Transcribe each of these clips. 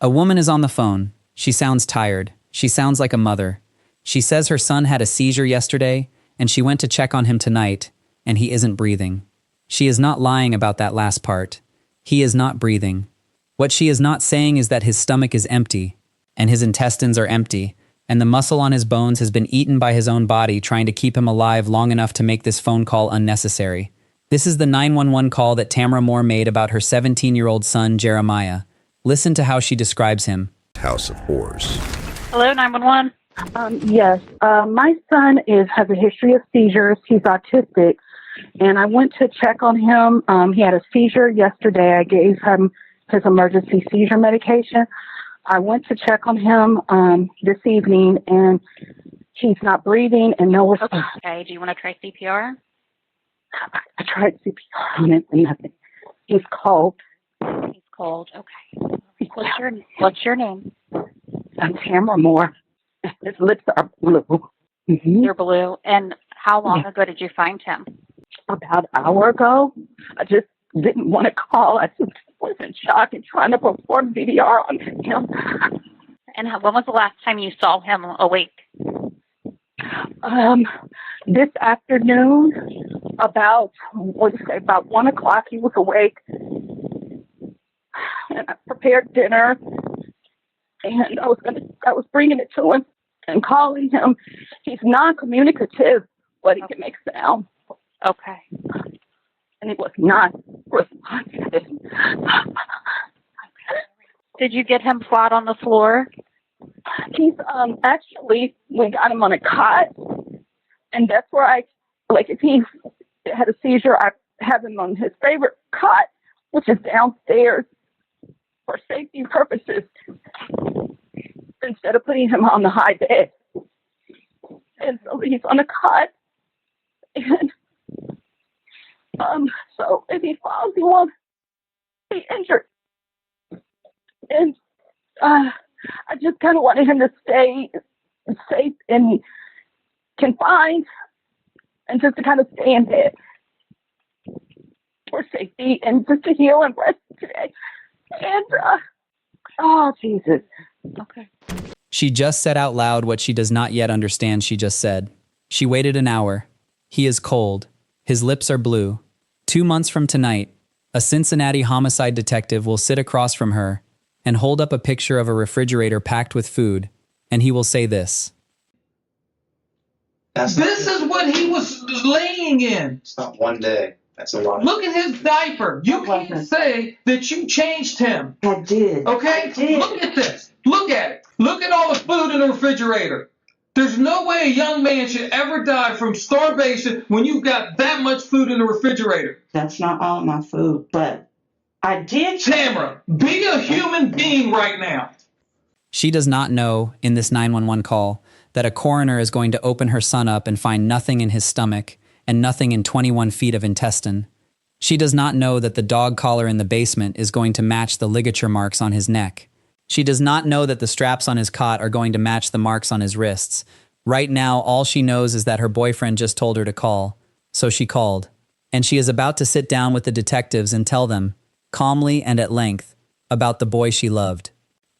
A woman is on the phone. She sounds tired. She sounds like a mother. She says her son had a seizure yesterday, and she went to check on him tonight, and he isn't breathing. She is not lying about that last part. He is not breathing. What she is not saying is that his stomach is empty, and his intestines are empty, and the muscle on his bones has been eaten by his own body trying to keep him alive long enough to make this phone call unnecessary. This is the 911 call that Tamara Moore made about her 17-year-old son, Jeremiah. Listen to how she describes him. House of Horrors. Hello, 911. Yes, my son has a history of seizures. He's autistic, and I went to check on him. He had a seizure yesterday. I gave him his emergency seizure medication. I went to check on him this evening, and he's not breathing and no response. Okay, do you want to try CPR? I tried CPR on him and nothing. He's cold. He's cold. Okay. What's your name? I'm Tamara Moore. His lips are blue. Mm-hmm. They're blue. And how long ago did you find him? About an hour ago. I just didn't want to call. I just was in shock and trying to perform VDR on him. And when was the last time you saw him awake? This afternoon, about 1 o'clock, he was awake. And I prepared dinner, and I was bringing it to him and calling him. He's non-communicative, but he can make sound. Okay. And he was not responsive. Did you get him flat on the floor? He's actually, we got him on a cot, and that's where if he had a seizure, I have him on his favorite cot, which is downstairs for safety purposes, instead of putting him on the high bed. And so he's on a cot, and so if he falls, he won't be injured. And I just kind of wanted him to stay safe and confined, and just to kind of stay in bed for safety and just to heal and rest today. And, oh, Jesus. Okay. She just said out loud what she does not yet understand she just said. She waited an hour. He is cold. His lips are blue. 2 months from tonight, a Cincinnati homicide detective will sit across from her and hold up a picture of a refrigerator packed with food, and he will say this. This is what he was laying in. It's not one day. That's a lot. Look at his diaper. You can't say that you changed him. I did. Okay? I did. Look at this. Look at it. Look at all the food in the refrigerator. There's no way a young man should ever die from starvation when you've got that much food in the refrigerator. That's not all my food, but I did. Tamara, be a human being right now. She does not know, in this 911 call, that a coroner is going to open her son up and find nothing in his stomach and nothing in 21 feet of intestine. She does not know that the dog collar in the basement is going to match the ligature marks on his neck. She does not know that the straps on his cot are going to match the marks on his wrists. Right now, all she knows is that her boyfriend just told her to call, so she called. And she is about to sit down with the detectives and tell them, calmly and at length, about the boy she loved.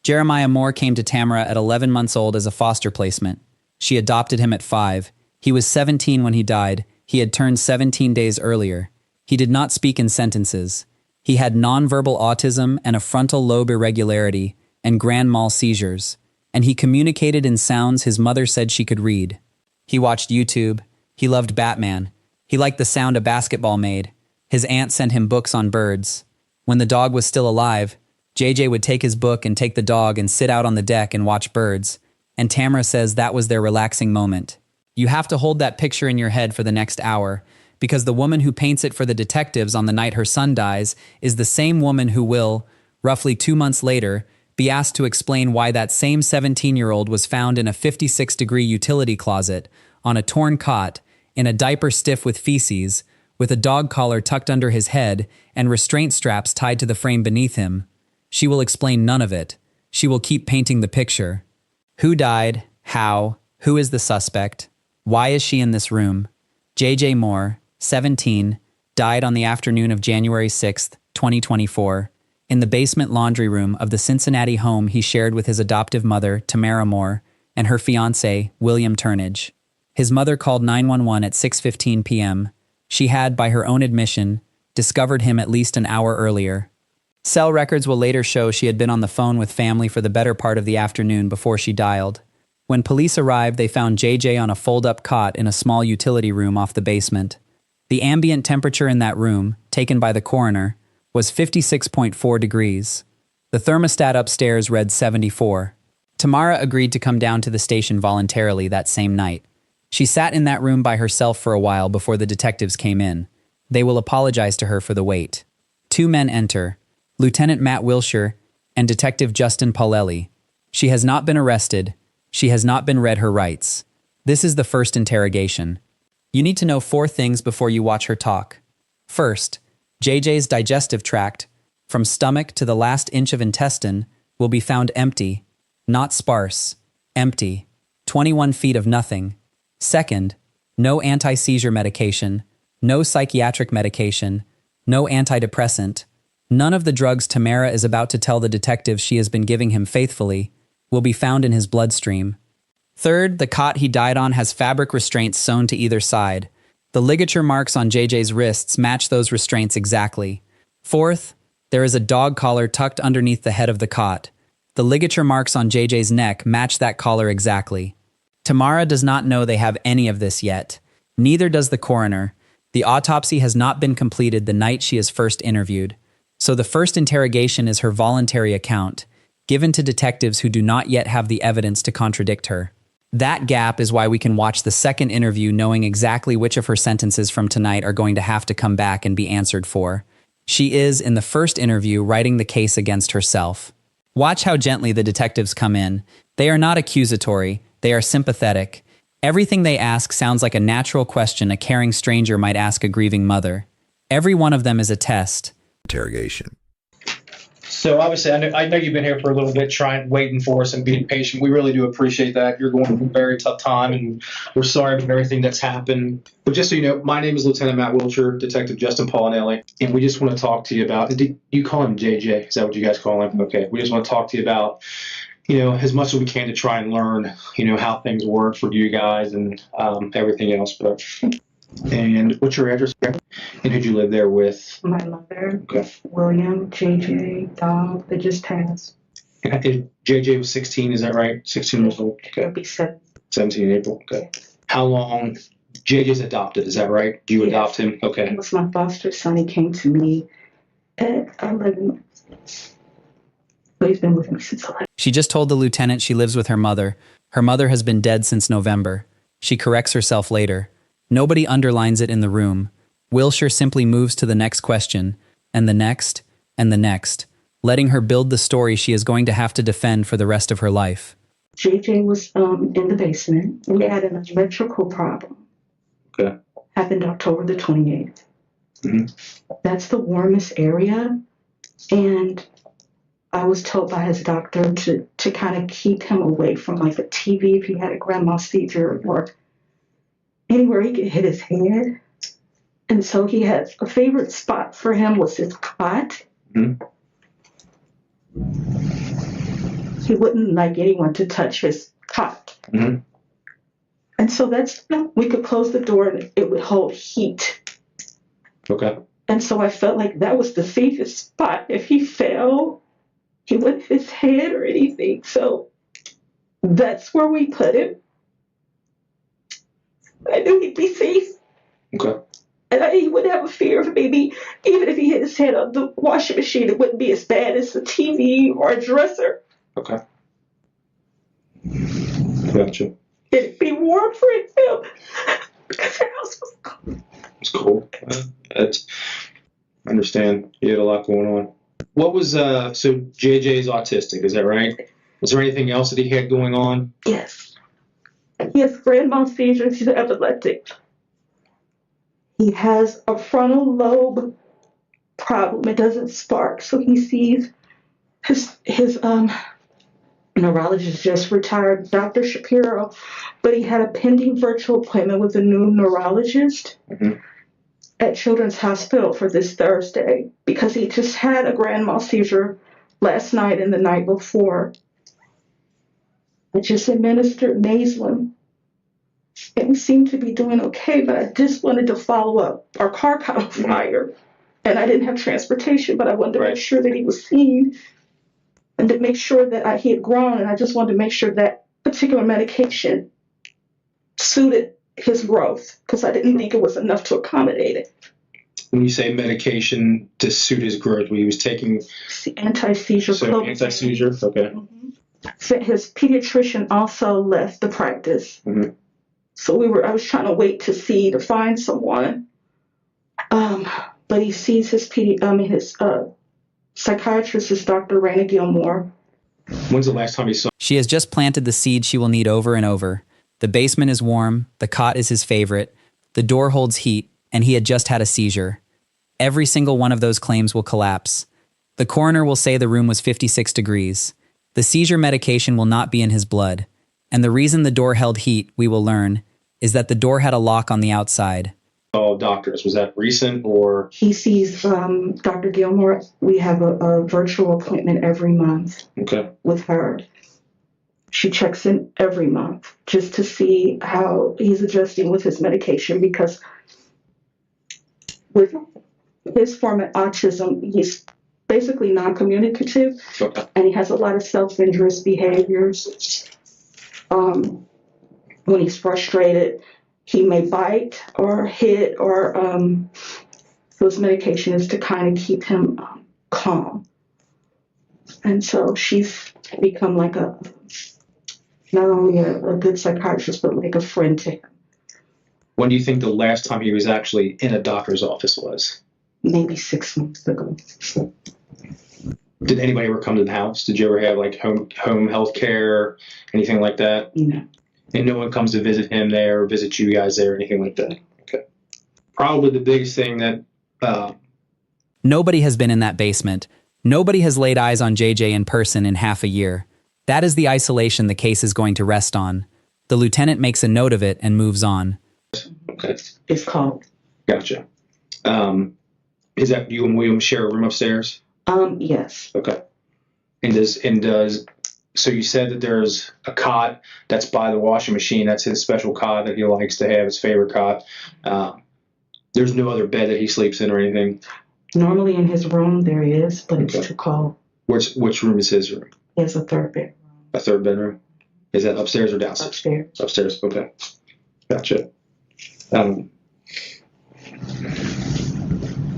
Jeremiah Moore came to Tamara at 11 months old as a foster placement. She adopted him at 5. He was 17 when he died. He had turned 17 days earlier. He did not speak in sentences. He had nonverbal autism and a frontal lobe irregularity and grand mal seizures, and he communicated in sounds his mother said she could read. He watched YouTube. He loved Batman. He liked the sound a basketball made. His aunt sent him books on birds. When the dog was still alive, JJ would take his book and take the dog and sit out on the deck and watch birds, and Tamara says that was their relaxing moment. You have to hold that picture in your head for the next hour, because the woman who paints it for the detectives on the night her son dies is the same woman who will, roughly 2 months later, be asked to explain why that same 17-year-old was found in a 56-degree utility closet, on a torn cot, in a diaper stiff with feces, with a dog collar tucked under his head and restraint straps tied to the frame beneath him. She will explain none of it. She will keep painting the picture. Who died? How? Who is the suspect? Why is she in this room? JJ Moore, 17, died on the afternoon of January 6, 2024. in the basement laundry room of the Cincinnati home he shared with his adoptive mother, Tamara Moore, and her fiancé, William Turnage. His mother called 911 at 6:15 p.m. She had, by her own admission, discovered him at least an hour earlier. Cell records will later show she had been on the phone with family for the better part of the afternoon before she dialed. When police arrived, they found JJ on a fold-up cot in a small utility room off the basement. The ambient temperature in that room, taken by the coroner, was 56.4 degrees. The thermostat upstairs read 74. Tamara agreed to come down to the station voluntarily that same night. She sat in that room by herself for a while before the detectives came in. They will apologize to her for the wait. Two men enter, Lieutenant Matt Wilshire and Detective Justin Paulelli. She has not been arrested. She has not been read her rights. This is the first interrogation. You need to know 4 things before you watch her talk. First, JJ's digestive tract, from stomach to the last inch of intestine, will be found empty, not sparse, empty, 21 feet of nothing. Second, no anti-seizure medication, no psychiatric medication, no antidepressant. None of the drugs Tamara is about to tell the detectives she has been giving him faithfully will be found in his bloodstream. Third, the cot he died on has fabric restraints sewn to either side. The ligature marks on JJ's wrists match those restraints exactly. Fourth, there is a dog collar tucked underneath the head of the cot. The ligature marks on JJ's neck match that collar exactly. Tamara does not know they have any of this yet. Neither does the coroner. The autopsy has not been completed the night she is first interviewed. So the first interrogation is her voluntary account, given to detectives who do not yet have the evidence to contradict her. That gap is why we can watch the second interview knowing exactly which of her sentences from tonight are going to have to come back and be answered for. She is, in the first interview, writing the case against herself. Watch how gently the detectives come in. They are not accusatory, they are sympathetic. Everything they ask sounds like a natural question a caring stranger might ask a grieving mother. Every one of them is a test. Interrogation. So obviously, I know you've been here for a little bit, waiting for us and being patient. We really do appreciate that. You're going through a very tough time, and we're sorry for everything that's happened. But just so you know, my name is Lieutenant Matt Wilshire, Detective Justin Paulelli, and we just want to talk to you about. You call him JJ? Is that what you guys call him? Okay. We just want to talk to you about, as much as we can to try and learn, how things work for you guys and everything else. And what's your address? And who'd you live there with? My mother, Okay. William, JJ, dog that just passed. And JJ was 16, is that right? 16 years old. It'll Okay. be 7. 17 in April. Okay. How long? JJ's adopted, is that right? Do you Yes. adopt him? Okay. He was my foster son. He came to me at 11 months. But he's been with me since 11. She just told the lieutenant she lives with her mother. Her mother has been dead since November. She corrects herself later. Nobody underlines it in the room. Wilshire simply moves to the next question, and the next, and the next, letting her build the story she is going to have to defend for the rest of her life. JJ was in the basement. We had an electrical problem. Okay. Happened October the 28th. Mhm. That's the warmest area. And I was told by his doctor to kind of keep him away from like the TV if he had a grandma seizure or anywhere he could hit his head. And so he had a favorite spot for him was his cot. Mhm. He wouldn't like anyone to touch his cot. Mhm. And so we could close the door and it would hold heat. Okay. And so I felt like that was the safest spot. If he fell, he wouldn't hit his head or anything. So that's where we put him. I knew he'd be safe. Okay. And he wouldn't have a fear of maybe, even if he hit his head on the washing machine, it wouldn't be as bad as a TV or a dresser. Okay. Gotcha. It'd be warm for him because the house was cold. It's cool. I understand. You had a lot going on. What was, so JJ's autistic, is that right? Was there anything else that he had going on? Yes. He has grand mal seizures. He's epileptic. He has a frontal lobe problem. It doesn't spark. So he sees his neurologist just retired, Dr. Shapiro, but he had a pending virtual appointment with a new neurologist. Mhm. at Children's Hospital for this Thursday because he just had a grand mal seizure last night and the night before. I just administered Naslin, and we seem to be doing okay, but I just wanted to follow up. Our car caught on fire, and I didn't have transportation, but I wanted to make sure that he was seen and to make sure that he had grown, and I just wanted to make sure that particular medication suited his growth because I didn't think it was enough to accommodate it. When you say medication to suit his growth, he was taking Anti-seizure. so anti-seizure. Okay. His pediatrician also left the practice, so I was trying to wait to find someone. But he sees his psychiatrist is Dr. Raina Gilmore. When's the last time you saw? She has just planted the seed she will need over and over. The basement is warm, the cot is his favorite, the door holds heat, and he had just had a seizure. Every single one of those claims will collapse. The coroner will say the room was 56 degrees. The seizure medication will not be in his blood. And the reason the door held heat, we will learn, is that the door had a lock on the outside. Oh, doctors, was that recent or? He sees Dr. Gilmore. We have a virtual appointment every month with her. She checks in every month just to see how he's adjusting with his medication because with his form of autism, he's basically non-communicative and he has a lot of self-injurious behaviors. When he's frustrated, he may bite or hit or so his medication is to kind of keep him calm. And so she's become like not only a good psychiatrist, but like a friend to him. When do you think the last time he was actually in a doctor's office was? Maybe 6 months ago. Did anybody ever come to the house? Did you ever have like home health care, anything like that? No. And no one comes to visit him there or visit you guys there or anything like that? Okay. Probably the biggest thing that... Nobody has been in that basement. Nobody has laid eyes on JJ in person in half a year. That is the isolation the case is going to rest on. The lieutenant makes a note of it and moves on. Okay. It's called. Gotcha. Is that you and William share a room upstairs? Yes. Okay. So you said that there's a cot that's by the washing machine. That's his special cot that he likes to have, his favorite cot. There's no other bed that he sleeps in or anything? Normally in his room there is, but it's too cold. Which room is his room? He has a third bedroom. A third bedroom? Is that upstairs or downstairs? Upstairs. Upstairs, okay. Gotcha. And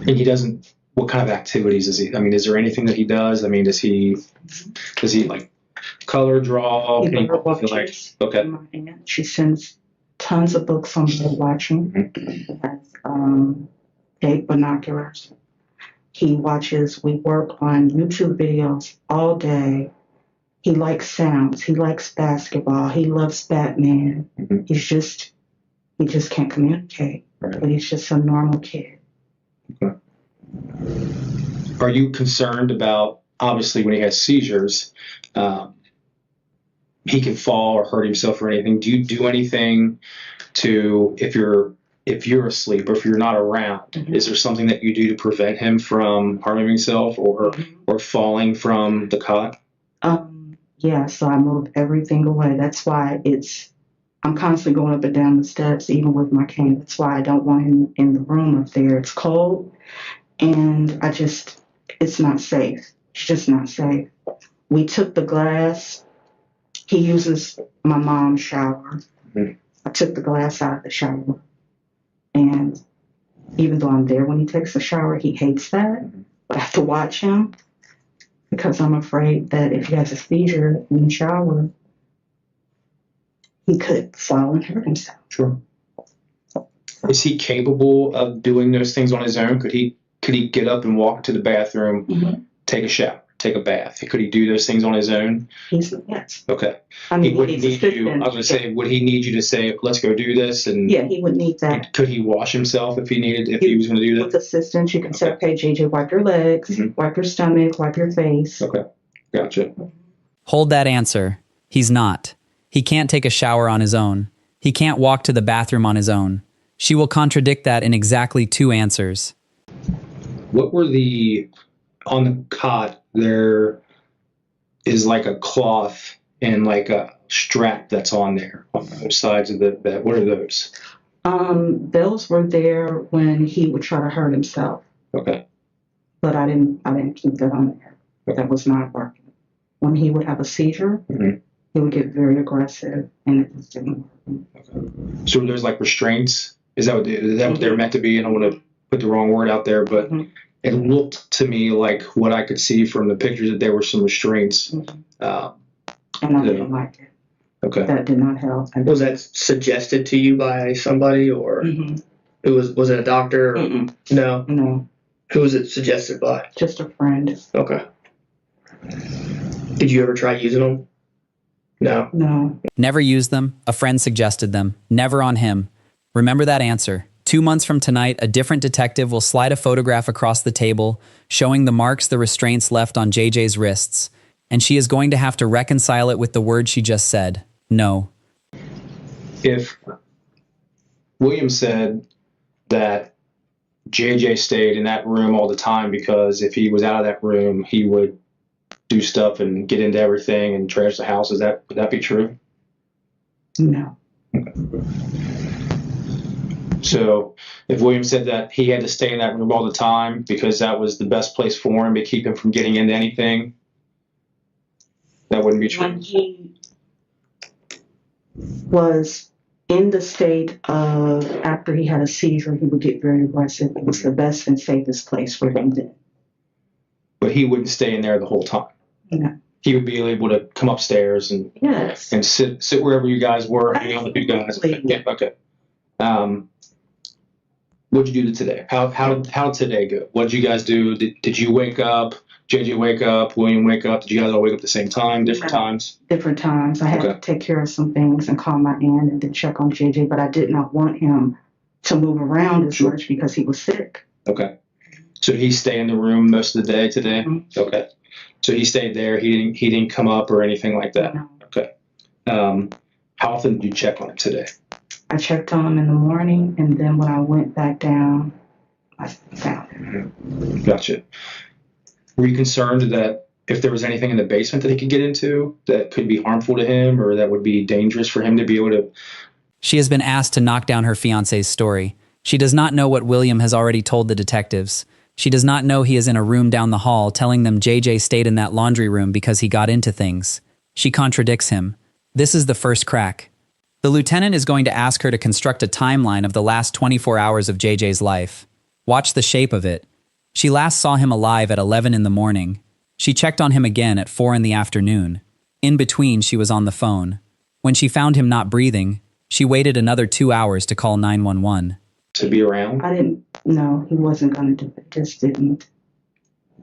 he doesn't, what kind of activities is he, I mean, is there anything that he does? I mean, does he like color, draw? He paint, watches. okay. She sends tons of books on bird watching. He has big binoculars. He watches, we work on YouTube videos all day. He likes sounds. He likes basketball. He loves Batman. He just can't communicate. Right. But he's just a normal kid. Okay. Are you concerned about, obviously when he has seizures, he can fall or hurt himself or anything? Do you do anything to, if you're asleep or if you're not around, is there something that you do to prevent him from harming himself or falling from the cot? Yeah, so I move everything away. That's why I'm constantly going up and down the steps, even with my cane. That's why I don't want him in the room up there. It's cold, and it's not safe. It's just not safe. We took the glass. He uses my mom's shower. I took the glass out of the shower. And even though I'm there when he takes a shower, he hates that. But I have to watch him because I'm afraid that if he has a seizure in the shower, he could fall and hurt himself. Sure. Is he capable of doing those things on his own? Could he get up and walk to the bathroom, take a shower, take a bath? Could he do those things on his own? Yes. Okay. I mean, he wouldn't need you. I was going to say, would he need you to say, "Let's go do this"? And yeah, he would need that. Could he wash himself if he needed? If he was going to do that? With assistance, you can say, "Okay, JJ, wipe your legs, wipe your stomach, wipe your face." Okay, gotcha. Hold that answer. He's not. He can't take a shower on his own. He can't walk to the bathroom on his own. She will contradict that in exactly 2 answers. What were on the cot, there is like a cloth and like a strap that's on there on both sides of the bed. What are those? Those were there when he would try to hurt himself, Okay. but I didn't keep that on there. Okay. That was not working. When he would have a seizure, Mhm. he would get very aggressive, and it just didn't work. So there's like restraints. Is that what they're meant to be? I don't want to put the wrong word out there, but Mhm. it looked to me like what I could see from the pictures that there were some restraints. Mhm. Uh, And I Yeah. didn't like it. okay. That did not help. Was that suggested to you by somebody, or Mhm. it was it a doctor? Or, Mm-mm. no. No, Who was it suggested by? just a friend. Okay. Did you ever try using them? No. No. Never used them. A friend suggested them. Never on him. Remember that answer. 2 months from tonight, a different detective will slide a photograph across the table showing the marks the restraints left on JJ's wrists, and she is going to have to reconcile it with the word she just said. No. If William said that JJ stayed in that room all the time because if he was out of that room, he would do stuff and get into everything and trash the house, would that be true? No. So if William said that he had to stay in that room all the time because that was the best place for him to keep him from getting into anything, that wouldn't be true. When he was in the state of after he had a seizure, he would get very aggressive. It was the best and safest place for him then. But he wouldn't stay in there the whole time. No. He would be able to come upstairs and Yes. sit wherever you guys were, hang out with you guys. Absolutely. Yeah, okay. What'd you do today? How did today go? What'd you guys do? Did you wake up? JJ wake up? William wake up? Did you guys all wake up at the same time? Different No. times? Different times. I had Okay. to take care of some things and call my aunt and then check on JJ, but I did not want him to move around as Sure. much because he was sick. Okay. So did he stay in the room most of the day today? Mhm. Okay. So he stayed there. He didn't come up or anything like that. No. Okay. How often did you check on him today? I checked on him in the morning, and then when I went back down, I found him. Gotcha. Were you concerned that if there was anything in the basement that he could get into that could be harmful to him or that would be dangerous for him to be able to? She has been asked to knock down her fiancé's story. She does not know what William has already told the detectives. She does not know he is in a room down the hall telling them JJ stayed in that laundry room because he got into things. She contradicts him. This is the first crack. The lieutenant is going to ask her to construct a timeline of the last 24 hours of JJ's life. Watch the shape of it. She last saw him alive at 11 in the morning. She checked on him again at 4 in the afternoon. In between, she was on the phone. When she found him not breathing, she waited another 2 hours to call 911. To be around? I didn't know he wasn't going to do it. Just didn't.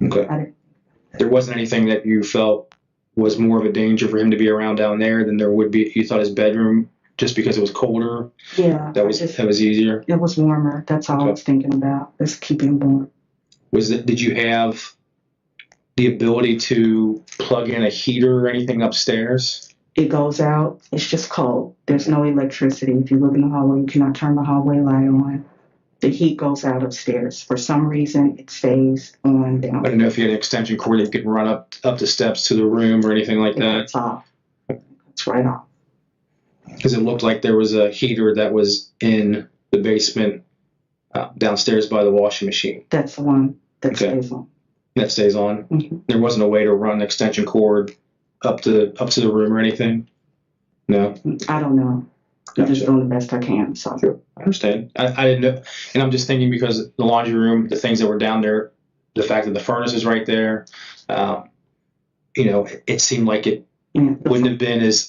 Okay. I didn't. There wasn't anything that you felt was more of a danger for him to be around down there than there would be. You thought his bedroom, just because it was colder, Yeah. that was easier. It was warmer. That's all I was thinking about. Just keeping him warm. Did you have the ability to plug in a heater or anything upstairs? It goes out. It's just cold. There's no electricity. If you look in the hallway, you cannot turn the hallway light on. The heat goes out upstairs. For some reason, it stays on down. I don't know if you had an extension cord that you could run up the steps to the room or anything like that. It's off. It's right off. Because it looked like there was a heater that was in the basement downstairs by the washing machine. That's the one that Okay. stays on. That stays on. Mhm. There wasn't a way to run an extension cord up to the room or anything. No, I don't know. I'm just Gotcha. doing the best I can. So Sure. I understand. I didn't know, and I'm just thinking because the laundry room, the things that were down there, the fact that the furnace is right there, it seemed like it yeah, wouldn't have been his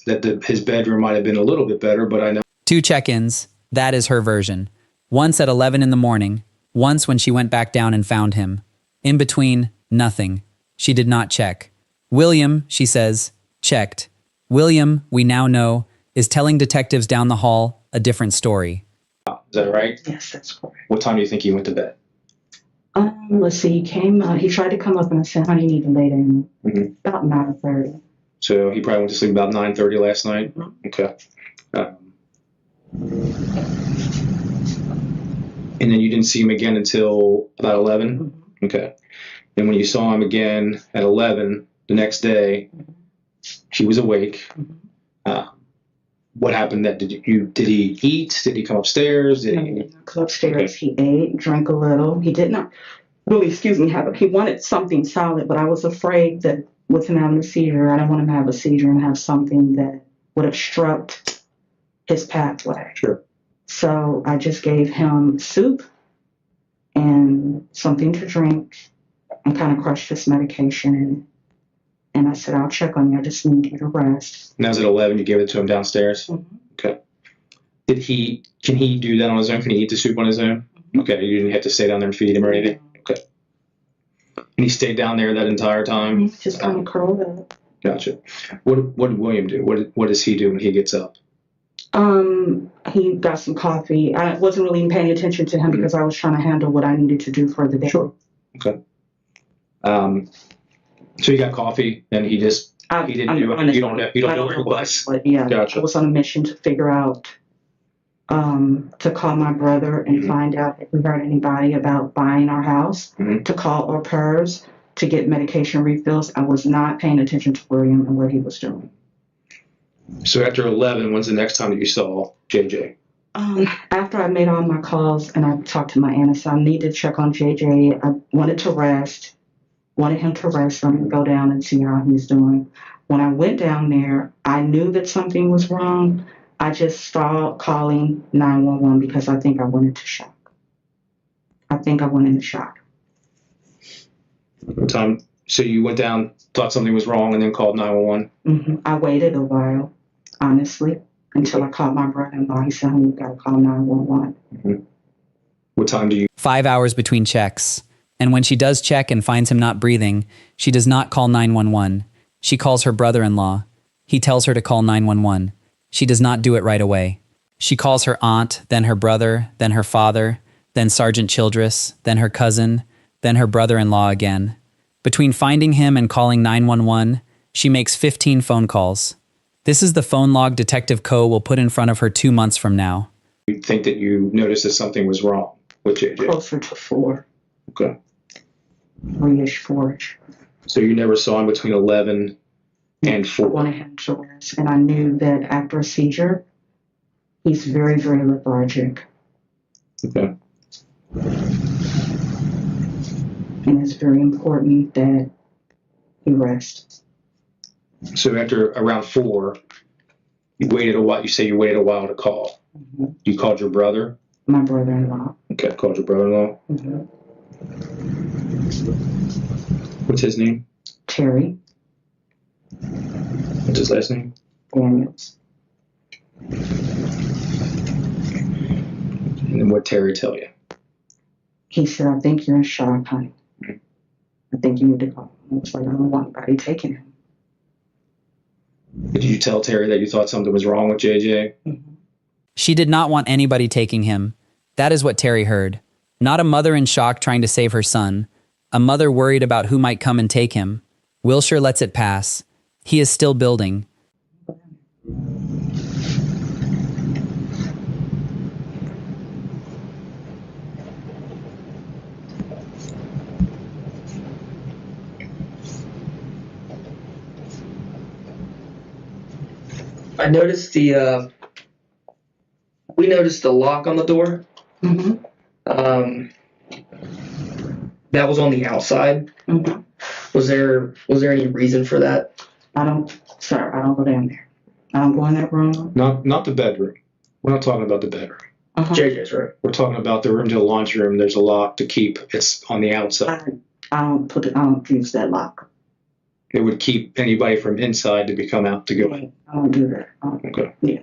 bedroom might have been a little bit better, but I know. 2 check-ins. That is her version. Once at 11 in the morning. Once when she went back down and found him. In between, nothing. She did not check. William, she says, checked. William, we now know, is telling detectives down the hall a different story. Is that right? yes, that's correct. What time do you think he went to bed? Let's see. He came. He tried to come up and I said, "Honey, you need to lay down." Mhm. About 9:30. So he probably went to sleep about 9:30 last night. Mhm. Okay. And then you didn't see him again until about 11? Okay. And when you saw him again at 11, the next day, he was awake. What happened? Did he eat? Did he come upstairs? He did not come upstairs. He ate, drank a little. He did not really, he wanted something solid, but I was afraid that with him having a seizure, I don't want him to have a seizure and have something that would obstruct his pathway. Sure. So I just gave him soup and something to drink and kind of crushed his medication. And I said, I'll check on you. I just need you to rest. And that was at 11. You gave it to him downstairs? Mm-hmm. Okay. Can he do that on his own? Can he eat the soup on his own? Mm-hmm. Okay. You didn't have to stay down there and feed him or anything? Okay. And he stayed down there that entire time? Just kind of curled up. Gotcha. What did William do? What does he do when he gets up? He got some coffee. I wasn't really paying attention to him because I was trying to handle what I needed to do for the day. Sure. Okay. So you got coffee, and he didn't do it. You don't know where he was. But yeah, Gotcha. I was on a mission to figure out, to call my brother and find out if we heard anybody about buying our house, to call au pairs, to get medication refills. I was not paying attention to William and what he was doing. So after 11, when's the next time that you saw JJ? After I made all my calls and I talked to my aunt, I said I need to check on JJ. I wanted him to rest. So I'm going to go down and see how he's doing. When I went down there, I knew that something was wrong. I just started calling 911 because I think I went into shock. What time? So you went down, thought something was wrong, and then called 911? I waited a while, honestly, until I called my brother-in-law. He said, honey, you got to call 911. What time do you? 5 hours between checks. And when she does check and finds him not breathing, she does not call 911. She calls her brother-in-law. He tells her to call 911. She does not do it right away. She calls her aunt, then her brother, then her father, then Sergeant Childress, then her cousin, then her brother-in-law again. Between finding him and calling 911, she makes 15 phone calls. This is the phone log Detective Coe will put in front of her 2 months from now. You think that you noticed that something was wrong with JJ? Closer to 4. Okay. 3-ish, 4-ish. So you never saw him between 11 and 4? I wanted him to rest. And I knew that after a seizure, he's very, very lethargic. Okay. And it's very important that he rest. So after around 4, you waited a while. You say you waited a while to call. You called your brother? My brother-in-law. Okay, called your brother-in-law. What's his name? Terry What's his last name? Daniels. And then what Terry tell you? He said, I think you're in shock, honey. I think you need to go. I was like, I don't want anybody taking him. Did you tell Terry that you thought something was wrong with JJ? She did not want anybody taking him. That is what Terry heard. Not a mother in shock trying to save her son. A mother worried about who might come and take him. Wilshire lets it pass. He is still building. I noticed we noticed the lock on the door. That was on the outside. Was there any reason for that? I don't go down there. I don't go in that room. Not the bedroom. We're not talking about the bedroom. JJ's right. We're talking about the room to the laundry room. There's a lock to keep. It's on the outside. I don't use that lock. It would keep anybody from inside to come out to go in. I don't do that. Okay. Yeah.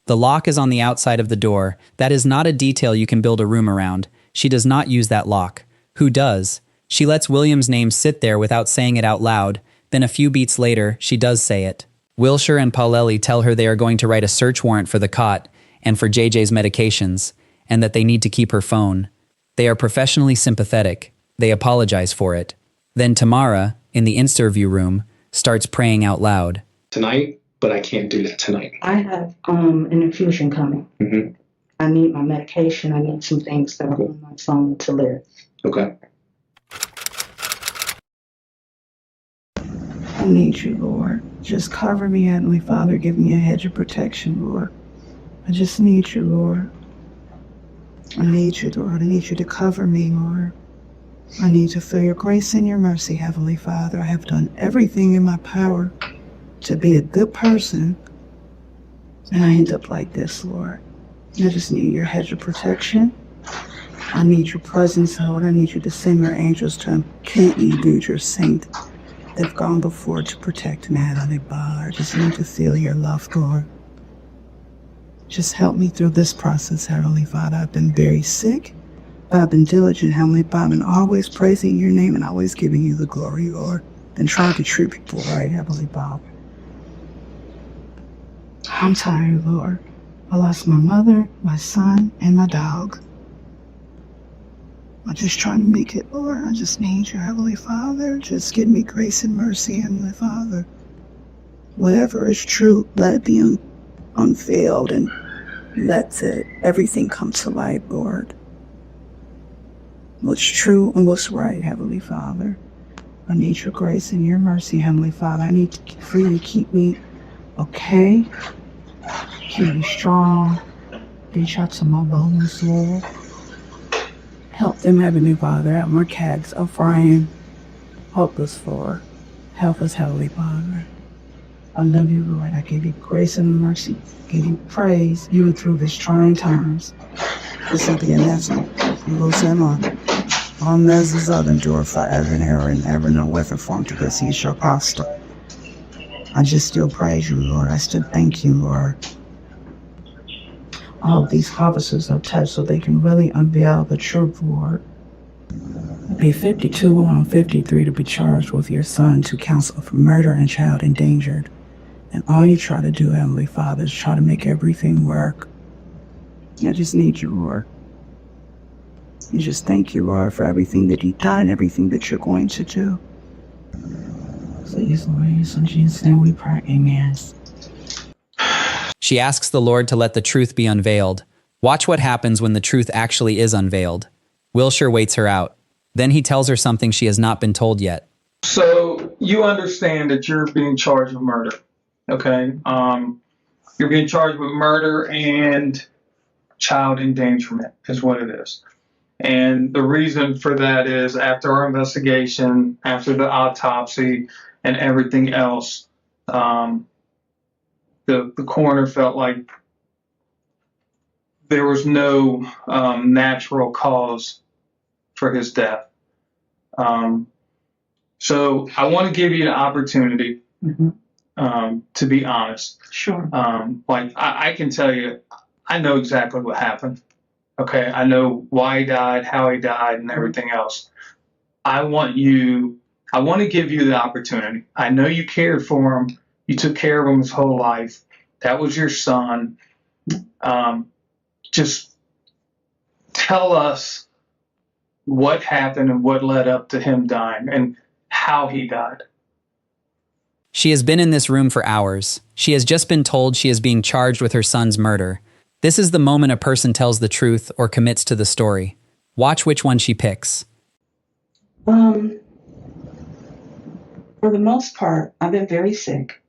The lock is on the outside of the door. That is not a detail you can build a room around. She does not use that lock. Who does? She lets William's name sit there without saying it out loud. Then a few beats later, she does say it. Wilshire and Paulelli tell her they are going to write a search warrant for the cot and for JJ's medications, and that they need to keep her phone. They are professionally sympathetic. They apologize for it. Then Tamara, in the interview room, starts praying out loud. Tonight, but I can't do that tonight. I have an infusion coming. Mm-hmm. I need my medication. I need some things that are on my phone to live. Okay. I need you, Lord. Just cover me, Heavenly Father. Give me a hedge of protection, Lord. I just need you, Lord. I need you, Lord. I need you to cover me, Lord. I need to feel your grace and your mercy, Heavenly Father. I have done everything in my power to be a good person, and I end up like this, Lord. I just need your hedge of protection. I need your presence, Lord. I need you to send your angels to encamp me, dude, your saint. They've gone before to protect me, Heavenly Father. I just need to feel your love, Lord. Just help me through this process, Heavenly Father. I've been very sick, but I've been diligent, Heavenly Father, and always praising your name and always giving you the glory, Lord, and trying to treat people right, Heavenly Father. I'm tired, Lord. I lost my mother, my son, and my dog. I'm just trying to make it, Lord. I just need you, Heavenly Father. Just give me grace and mercy, Heavenly Father. Whatever is true, let it be unveiled and let everything come to light, Lord. What's true and what's right, Heavenly Father. I need your grace and your mercy, Heavenly Father. I need for you to keep me okay, keep me strong, reach out to my bones, Lord. Help them, Heavenly Father, at my cats, Ephraim. Help us, Lord. Help us, Heavenly Father. I love you, Lord. I give you grace and mercy. Give you praise, even through these trying times. This will be an answer. You will send on those other endure forever and ever, no weapon formed against you shall prosper. I just still praise you, Lord. I still thank you, Lord. All of these officers are touched so they can really unveil the truth, Lord. Be 52 on 53 to be charged with your son to counsel for murder and child endangered. And all you try to do, Heavenly Father, is try to make everything work. I just need you, Lord. You just thank you, Lord, for everything that you've done and everything that you're going to do. Please, Lord, in Jesus' name we pray, amen. She asks the Lord to let the truth be unveiled. Watch what happens when the truth actually is unveiled. Wilshire waits her out. Then he tells her something she has not been told yet. So you understand that you're being charged with murder, okay? You're being charged with murder and child endangerment is what it is. And the reason for that is after our investigation, after the autopsy and everything else, the coroner felt like there was no natural cause for his death. So I want to give you an opportunity to be honest. Sure. I can tell you, I know exactly what happened. Okay, I know why he died, how he died, and everything else. I want to give you the opportunity. I know you cared for him. You took care of him his whole life. That was your son. Just tell us what happened and what led up to him dying and how he died. She has been in this room for hours. She has just been told she is being charged with her son's murder. This is the moment a person tells the truth or commits to the story. Watch which one she picks. For the most part, I've been very sick.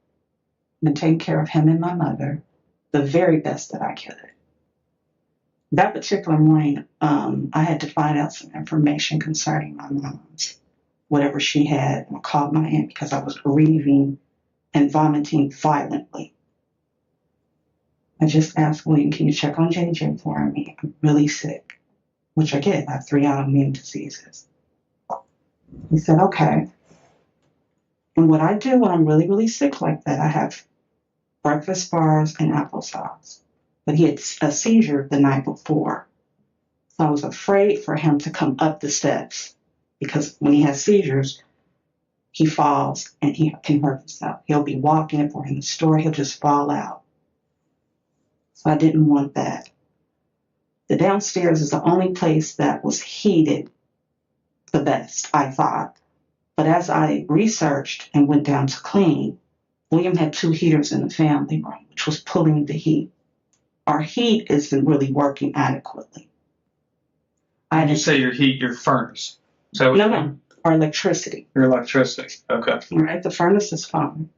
I've been taking care of him and my mother the very best that I could. That particular morning, I had to find out some information concerning my mom's, whatever she had. I called my aunt because I was grieving and vomiting violently. I just asked William, can you check on JJ for me? I'm really sick, which I get. I have 3 autoimmune diseases. He said, okay. And what I do when I'm really, really sick like that, I have breakfast bars and applesauce. But he had a seizure the night before. So I was afraid for him to come up the steps because when he has seizures, he falls and he can hurt himself. He'll be walking if we're in the store, he'll just fall out. So I didn't want that. The downstairs is the only place that was heated the best, I thought. But as I researched and went down to clean, William had 2 heaters in the family room, which was pulling the heat. Our heat isn't really working adequately. When you say your heat, your furnace. So No, our electricity. Your electricity. Okay. All right, the furnace is fine.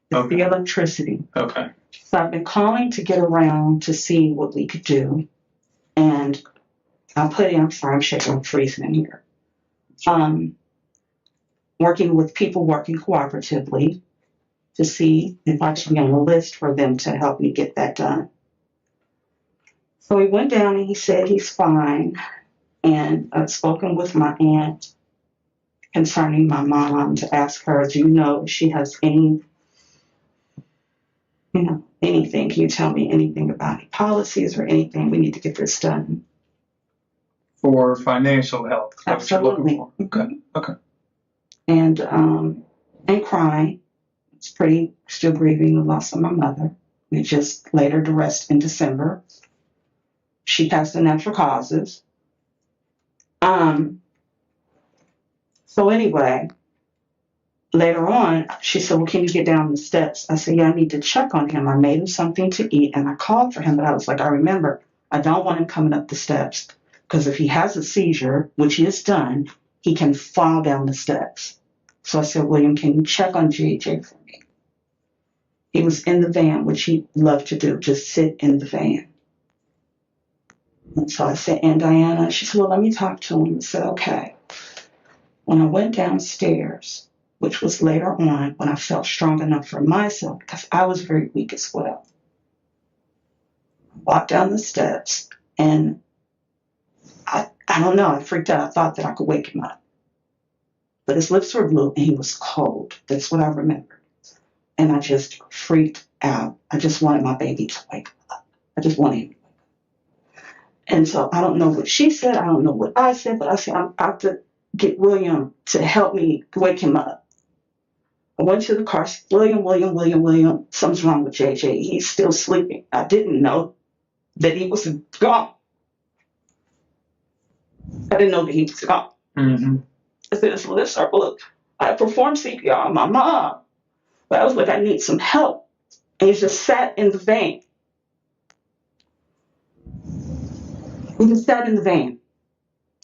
It's Okay. the electricity. Okay. So I've been calling to get around to see what we could do. And I'm sorry, I'm shaking, I'm freezing in here. Working with people working cooperatively to see if I should be on a list for them to help me get that done. So he went down and he said he's fine. And I've spoken with my aunt concerning my mom to ask her, do you know if she has any, anything? Can you tell me anything about any policies or anything? We need to get this done. For financial help. That's what you're looking for. Okay. Okay. And crying. It's still grieving the loss of my mother. We just laid her to rest in December. She passed of natural causes. So anyway, later on, she said, well, can you get down the steps? I said, yeah, I need to check on him. I made him something to eat and I called for him, but I was like, I remember, I don't want him coming up the steps because if he has a seizure, which he has done, he can fall down the steps. So I said, William, can you check on JJ for me? He was in the van, which he loved to do, just sit in the van. And so I said, and Diana, she said, well, let me talk to him. I said, okay. When I went downstairs, which was later on when I felt strong enough for myself, because I was very weak as well, I walked down the steps and I don't know, I freaked out. I thought that I could wake him up. But his lips were blue and he was cold. That's what I remembered. And I just freaked out. I just wanted my baby to wake up. I just wanted him to wake up. And so I don't know what she said. I don't know what I said, but I said, I'm out to get William to help me wake him up. I went to the car, said, William, something's wrong with JJ. He's still sleeping. I didn't know that he was gone. I didn't know that he was gone. Mm-hmm. I said, his lips are blue. I performed CPR on my mom, but I was like, I need some help. And he just sat in the van. He just sat in the van.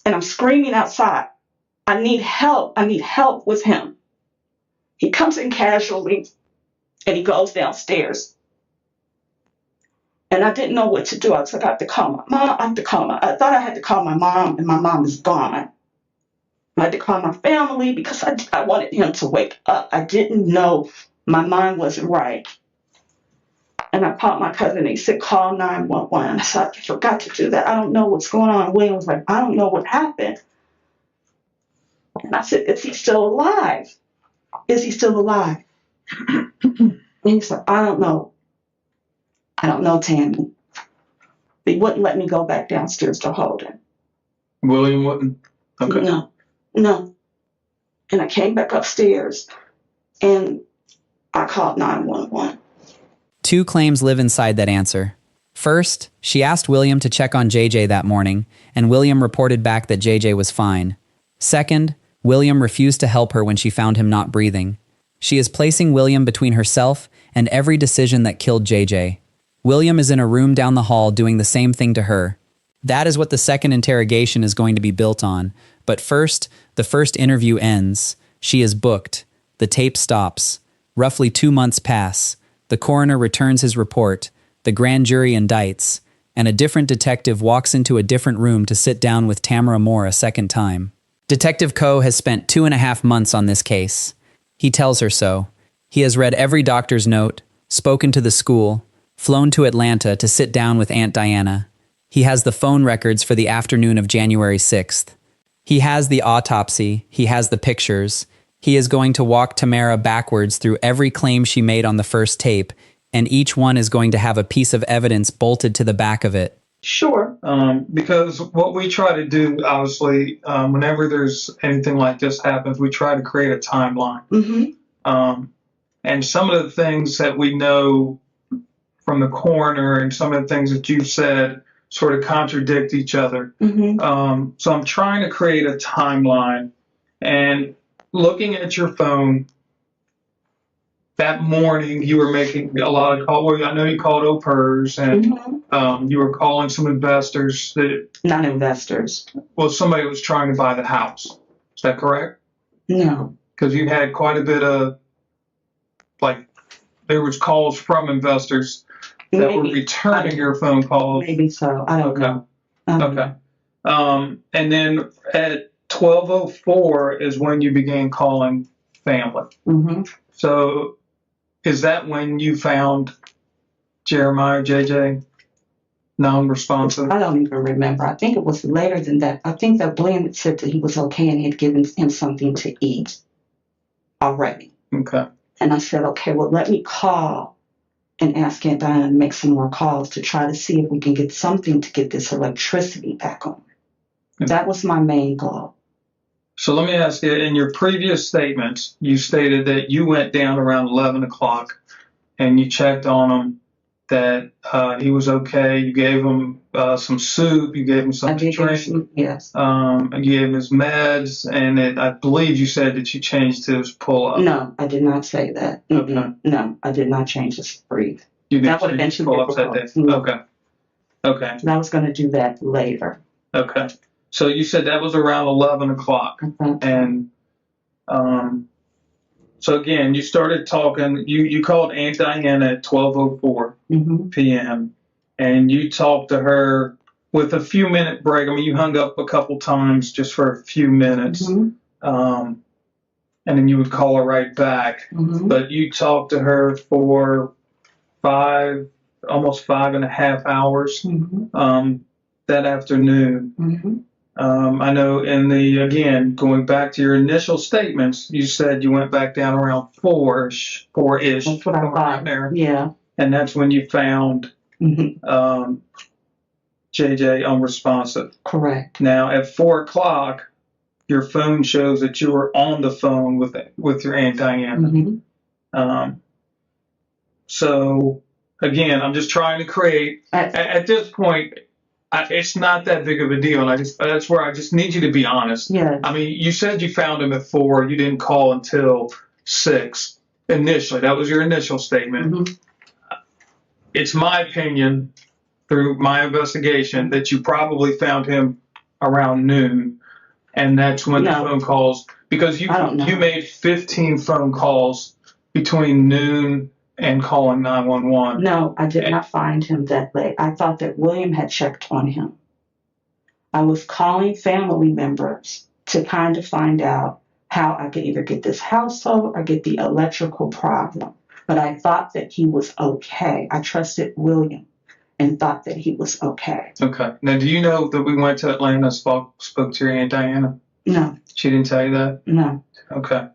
And I'm screaming outside. I need help. I need help with him. He comes in casually and he goes downstairs. And I didn't know what to do. I was like, I have to call my mom. I thought I had to call my mom, and my mom is gone. I had to call my family because I wanted him to wake up. I didn't know, my mind wasn't right. And I called my cousin and he said, call 911. I said, I forgot to do that. I don't know what's going on. William was like, I don't know what happened. And I said, is he still alive? Is he still alive? And he said, I don't know. I don't know, Tammy. They wouldn't let me go back downstairs to hold him. William wouldn't? Okay. No. And I came back upstairs and I called 911. 2 claims live inside that answer. First, she asked William to check on JJ that morning, and William reported back that JJ was fine. Second, William refused to help her when she found him not breathing. She is placing William between herself and every decision that killed JJ. William is in a room down the hall doing the same thing to her. That is what the second interrogation is going to be built on. But first, the first interview ends. She is booked. The tape stops. Roughly 2 months pass. The coroner returns his report. The grand jury indicts. And a different detective walks into a different room to sit down with Tamara Moore a second time. Detective Coe has spent 2.5 months on this case. He tells her so. He has read every doctor's note, spoken to the school, flown to Atlanta to sit down with Aunt Diana. He has the phone records for the afternoon of January 6th. He has the autopsy. He has the pictures. He is going to walk Tamara backwards through every claim she made on the first tape, and each one is going to have a piece of evidence bolted to the back of it. Sure. Because what we try to do, obviously, whenever there's anything like this happens, we try to create a timeline. Mm-hmm. And some of the things that we know from the coroner and some of the things that you've said sort of contradict each other. Mm-hmm. So I'm trying to create a timeline. And looking at your phone, that morning you were making a lot of calls. Well, I know you called au pairs and you were calling some investors that, Not investors. well, somebody was trying to buy the house. Is that correct? No. Because you had quite a bit of, like, there was calls from investors that were returning your phone calls. Maybe so. I don't know. Okay. And then at 12:04 is when you began calling family. So is that when you found Jeremiah, JJ, non-responsive? I don't even remember. I think it was later than that. I think that William had said that he was okay and he had given him something to eat already. Okay. And I said, okay, well, let me call and ask Aunt Diana to make some more calls to try to see if we can get something to get this electricity back on. That was my main goal. So let me ask you, in your previous statements, you stated that you went down around 11 o'clock and you checked on him, that he was okay. You gave him some soup, you gave him something to drink. Yes. You gave him his meds, and I believe you said that you changed his pull-up. No, I did not say that. Okay. No, I did not change his breathe. You didn't That would have been too pull-ups that difficult. day. Okay. Okay. And I was going to do that later. Okay. So you said that was around 11 o'clock. And so again, you started talking, you called Aunt Diana at 12:04 p.m. and you talked to her with a few minute break. I mean, you hung up a couple times just for a few minutes. And then you would call her right back. But you talked to her for almost 5.5 hours that afternoon. I know again, going back to your initial statements, you said you went back down around 4-ish. That's what I thought. There. Yeah. And that's when you found JJ unresponsive. Correct. Now at 4 o'clock, your phone shows that you were on the phone with your Aunt Diana. So again, I'm just trying to create at this point. It's not that big of a deal, and that's where I just need you to be honest. Yeah. I mean, you said you found him at 4. You didn't call until 6 initially. That was your initial statement. It's my opinion, through my investigation, that you probably found him around noon, and that's when the phone calls, because you made 15 phone calls between noon and calling 911. No, I did not find him that late. I thought that William had checked on him. I was calling family members to kind of find out how I could either get this house sold or get the electrical problem. But I thought that he was okay. I trusted William and thought that he was okay. Okay. Now, do you know that we went to Atlanta and spoke to your Aunt Diana? No. She didn't tell you that? No. Okay.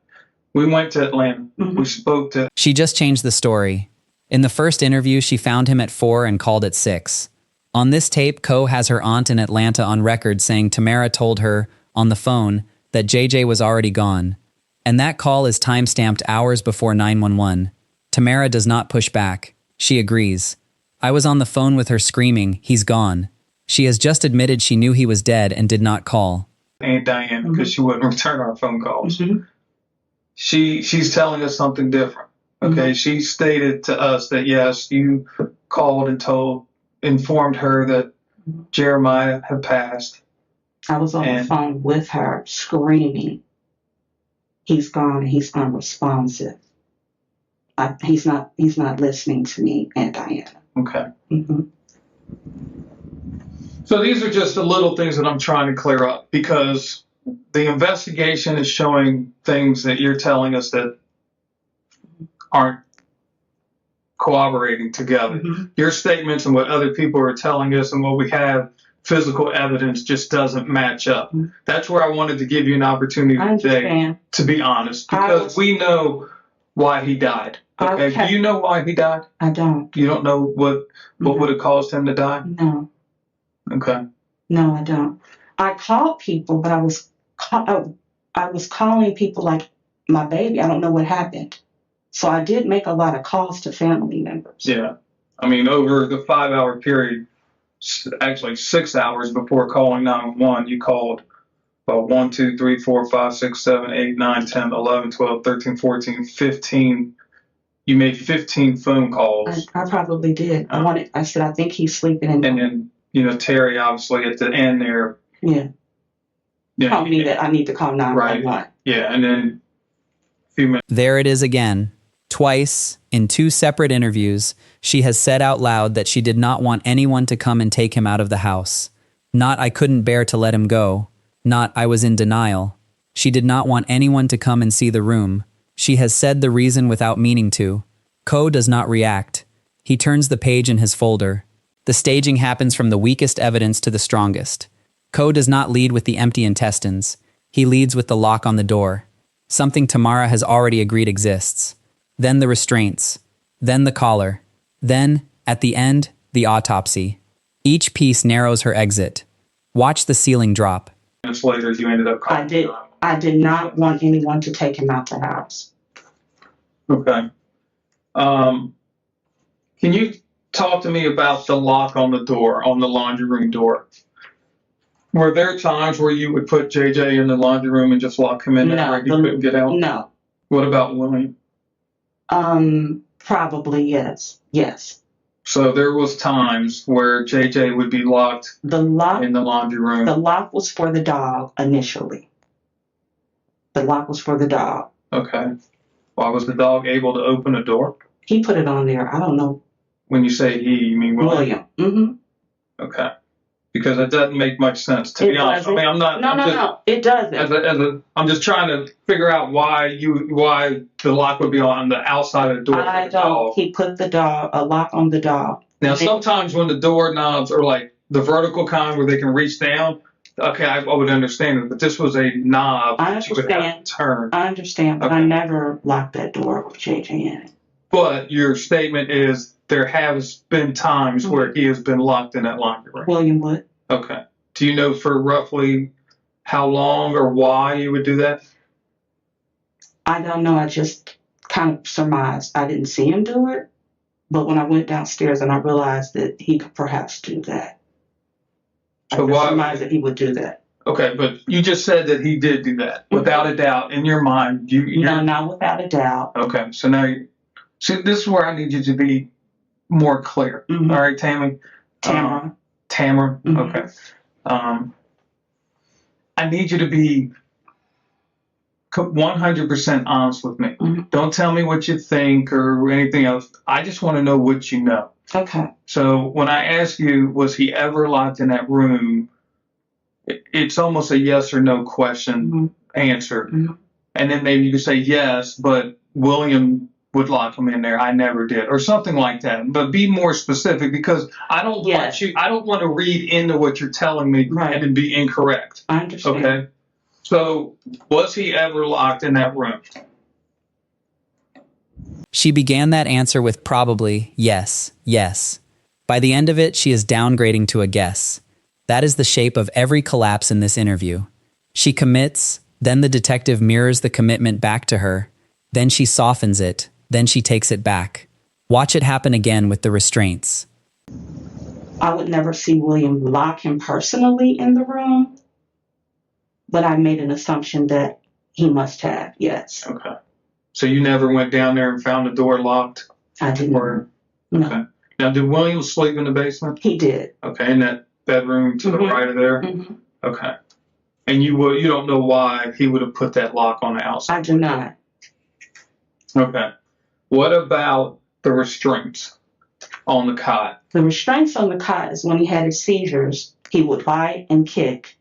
We went to Atlanta. We spoke to... She just changed the story. In the first interview, she found him at 4 and called at 6. On this tape, Co has her aunt in Atlanta on record saying Tamara told her, on the phone, that JJ was already gone. And that call is time-stamped hours before 911. Tamara does not push back. She agrees. I was on the phone with her screaming, "He's gone." She has just admitted she knew he was dead and did not call. Aunt Diana, because she wouldn't return our phone calls. She's telling us something different. Okay, she stated to us that yes, you called and informed her that Jeremiah had passed. I was on the phone with her screaming, "He's gone and he's unresponsive. He's not listening to me, Aunt Diana." Okay. So these are just the little things that I'm trying to clear up, because the investigation is showing things that you're telling us that aren't corroborating together. Your statements and what other people are telling us and what we have physical evidence just doesn't match up. That's where I wanted to give you an opportunity today to be honest, because we know why he died. Okay. Do you know why he died? I don't. You don't know what would have caused him to die? No. Okay. No, I don't. I called people, but I was calling people like my baby. I don't know what happened. So I did make a lot of calls to family members. Yeah. I mean, over the 5-hour period, actually 6 hours before calling 911, you called 1, 2, 3, 4, 5, 6, 7, 8, 9, 10, 11, 12, 13, 14, 15. You made 15 phone calls. I probably did. I said, I think he's sleeping in. And then, Terry, obviously, at the end there. Yeah. Yeah. Told me that I need to call 911. Right. Yeah. And then a few minutes. There it is again. Twice, in 2 separate interviews, she has said out loud that she did not want anyone to come and take him out of the house. Not I couldn't bear to let him go. Not I was in denial. She did not want anyone to come and see the room. She has said the reason without meaning to. Ko does not react. He turns the page in his folder. The staging happens from the weakest evidence to the strongest. Ko does not lead with the empty intestines. He leads with the lock on the door. Something Tamara has already agreed exists. Then the restraints. Then the collar. Then, at the end, the autopsy. Each piece narrows her exit. Watch the ceiling drop. Minutes later, you ended up calling. I did not want anyone to take him out the house. Okay. Can you talk to me about the lock on the door, on the laundry room door? Were there times where you would put JJ in the laundry room and just lock him in there where he couldn't get out? No. What about William? Probably yes. Yes. So there was times where JJ would be locked The lock in the laundry room. The lock was for the dog initially. The lock was for the dog. Okay. Why was the dog able to open a door? He put it on there. I don't know. When you say he, you mean William? Mm-hmm. Okay. Because that doesn't make much sense, to be honest. I mean, I'm not. No. It doesn't. I'm just trying to figure out why the lock would be on the outside of the door. I don't. He put a lock on the dog. Now, sometimes when the door knobs are like the vertical kind where they can reach down, okay, I would understand it. But this was a knob that you would have to turn. I understand, but Okay. I never locked that door with JJ in it. But your statement is there has been times where he has been locked in that laundry room. William would. Okay. Do you know for roughly how long or why you would do that? I don't know. I just kind of surmised. I didn't see him do it, but when I went downstairs and I realized that he could perhaps do that, I So why- surmised that he would do that. Okay, but you just said that he did do that without a doubt in your mind. No, not without a doubt. Okay, so now see, this is where I need you to be more clear. Mhm. All right, Tammy. Tamara. Tamara. Mhm. Okay. I need you to be 100% honest with me. Mhm. Don't tell me what you think or anything else. I just want to know what you know. Okay. So when I ask you, was he ever locked in that room? It's almost a yes or no question answer. Mhm. And then maybe you could say yes, but William would lock him in there. I never did, or something like that. But be more specific, because I don't want to read into what you're telling me and then be incorrect. I understand. Okay. So was he ever locked in that room? She began that answer with probably, yes, yes. By the end of it, she is downgrading to a guess. That is the shape of every collapse in this interview. She commits, then the detective mirrors the commitment back to her. Then she softens it, then she takes it back. Watch it happen again with the restraints. I would never see William lock him personally in the room, but I made an assumption that he must have, yes. Okay. So you never went down there and found the door locked? I didn't. Or, No. okay. Now, did William sleep in the basement? He did. Okay, in that bedroom to the right of there? Mm-hmm. Okay. And you don't know why he would have put that lock on the outside? I do not. Okay. What about the restraints on the cot? The restraints on the cot is when he had his seizures, he would bite and kick,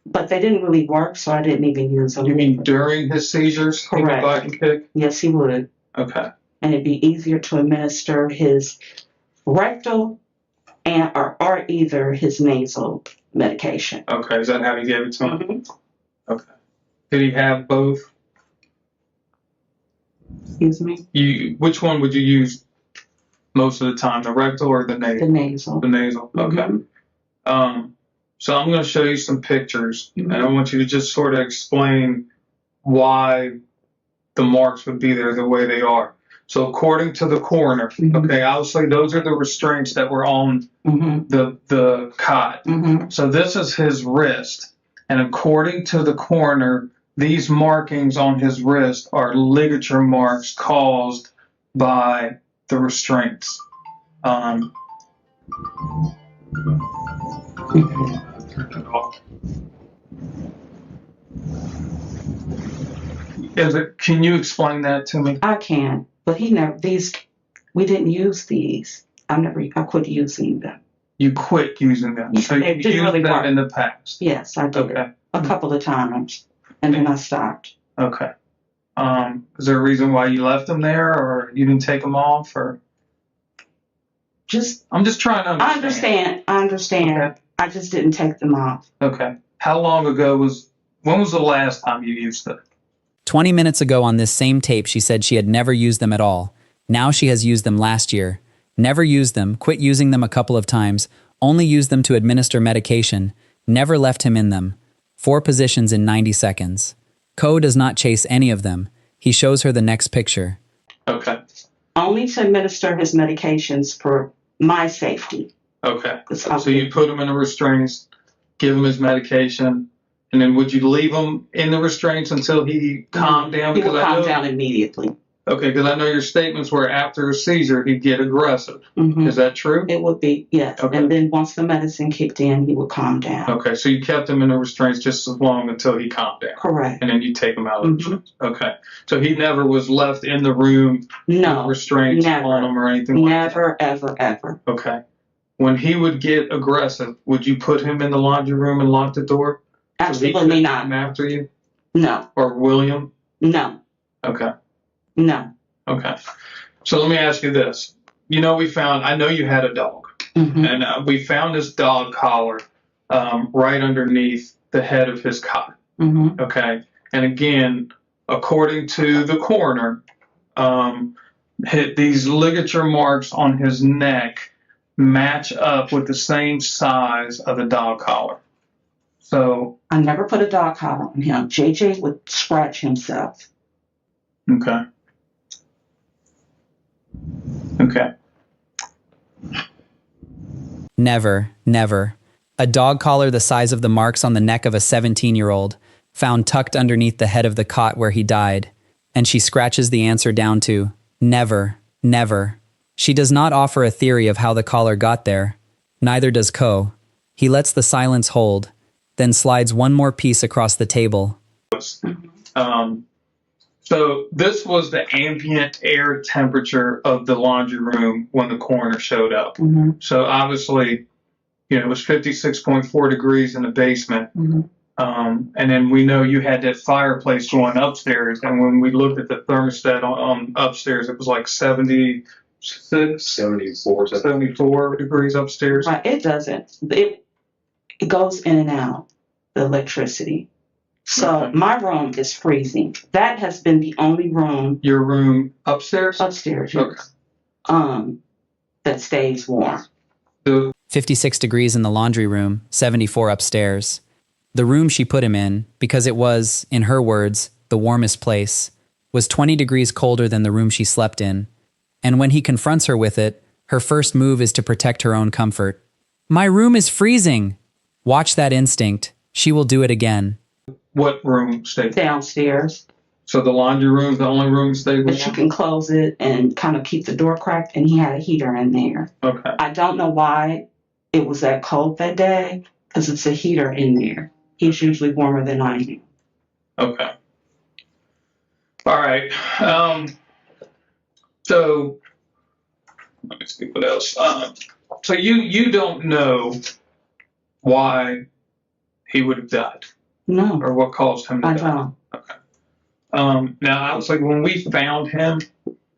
but they didn't really work, so I didn't even use them. You mean during his seizures? He would Correct. bite and kick? Yes, he would. Okay. And it'd be easier to administer his rectal or either his nasal medication. Okay. Is that how you gave it to him? Mhm. Okay. Did he have both? Excuse me? Which one would you use most of the time, the rectal or the nasal? The nasal. The nasal. Okay. Mhm. So I'm going to show you some pictures, Mhm. and I want you to just sort of explain why the marks would be there the way they are. So according to the coroner, okay, obviously those are the restraints that were on Mhm. the cot. Mhm. So this is his wrist, And according to the coroner, these markings on his wrist are ligature marks caused by the restraints. Can you explain that to me? I can, but we didn't use these. I quit using them. You quit using them. Yeah, So they you didn't used really them work. in the past. Yes, I did. Okay. A couple of times, and then I stopped. Okay. Is there a reason why you left them there, or you didn't take them off, or? I'm just trying to understand. I understand. Okay. I just didn't take them off. Okay. How long ago when was the last time you used them? 20 minutes ago on this same tape, she said she had never used them at all. Now she has used them last year. Never used them, quit using them a couple of times, only used them to administer medication, never left him in them. 4 positions in 90 seconds. Co does not chase any of them. He shows her the next picture. Okay. Only to administer his medications for my safety. Okay. So you put him in the restraints, give him his medication, and then would you leave him in the restraints until he calmed down? He would calm down immediately. Okay, because I know your statements were after a seizure, he'd get aggressive. Mm-hmm. Is that true? It would be, yes. Okay. And then once the medicine kicked in, he would calm down. Okay, so you kept him in the restraints just as long until he calmed down. Correct. And then you take him out of the restraints. Okay. So he never was left in the room No. with restraints on him or anything like that? Never, ever, ever. Okay. When he would get aggressive, would you put him in the laundry room and lock the door? Absolutely not. Come after you? No. Or William? No. Okay. No. Okay. So let me ask you this. I know you had a dog, Mm-hmm. and we found this dog collar right underneath the head of his cot. Mm-hmm. Okay. And again, according to the coroner, these ligature marks on his neck match up with the same size of the dog collar. So. I never put a dog collar on him. JJ would scratch himself. Okay. Okay. Never, never. A dog collar the size of the marks on the neck of a 17-year-old, found tucked underneath the head of the cot where he died. And she scratches the answer down to never, never. She does not offer a theory of how the collar got there. Neither does Co. He lets the silence hold, then slides one more piece across the table. So this was the ambient air temperature of the laundry room when the coroner showed up. Mm-hmm. So obviously, it was 56.4 degrees in the basement. Mm-hmm. And then we know you had that fireplace going upstairs. And when we looked at the thermostat on upstairs, it was like 74 degrees upstairs. Right. It doesn't. It goes in and out, the electricity. So Okay. my room is freezing. That has been the only room Your room upstairs? upstairs, Okay. that stays warm. 56 degrees in the laundry room, 74 upstairs. The room she put him in, because it was, in her words, the warmest place, was 20 degrees colder than the room she slept in. And when he confronts her with it, her first move is to protect her own comfort. My room is freezing! Watch that instinct. She will do it again. What room stayed? Downstairs. So the laundry room's the only room stayed But you can close it and kind of keep the door cracked, and he had a heater in there. Okay. I don't know why it was that cold that day, because it's a heater in there. He's usually warmer than I am. Okay. All right. So let me see what else. So you don't know why he would have died No, or what caused him to I die. don't. Okay. Now I was like, when we found him,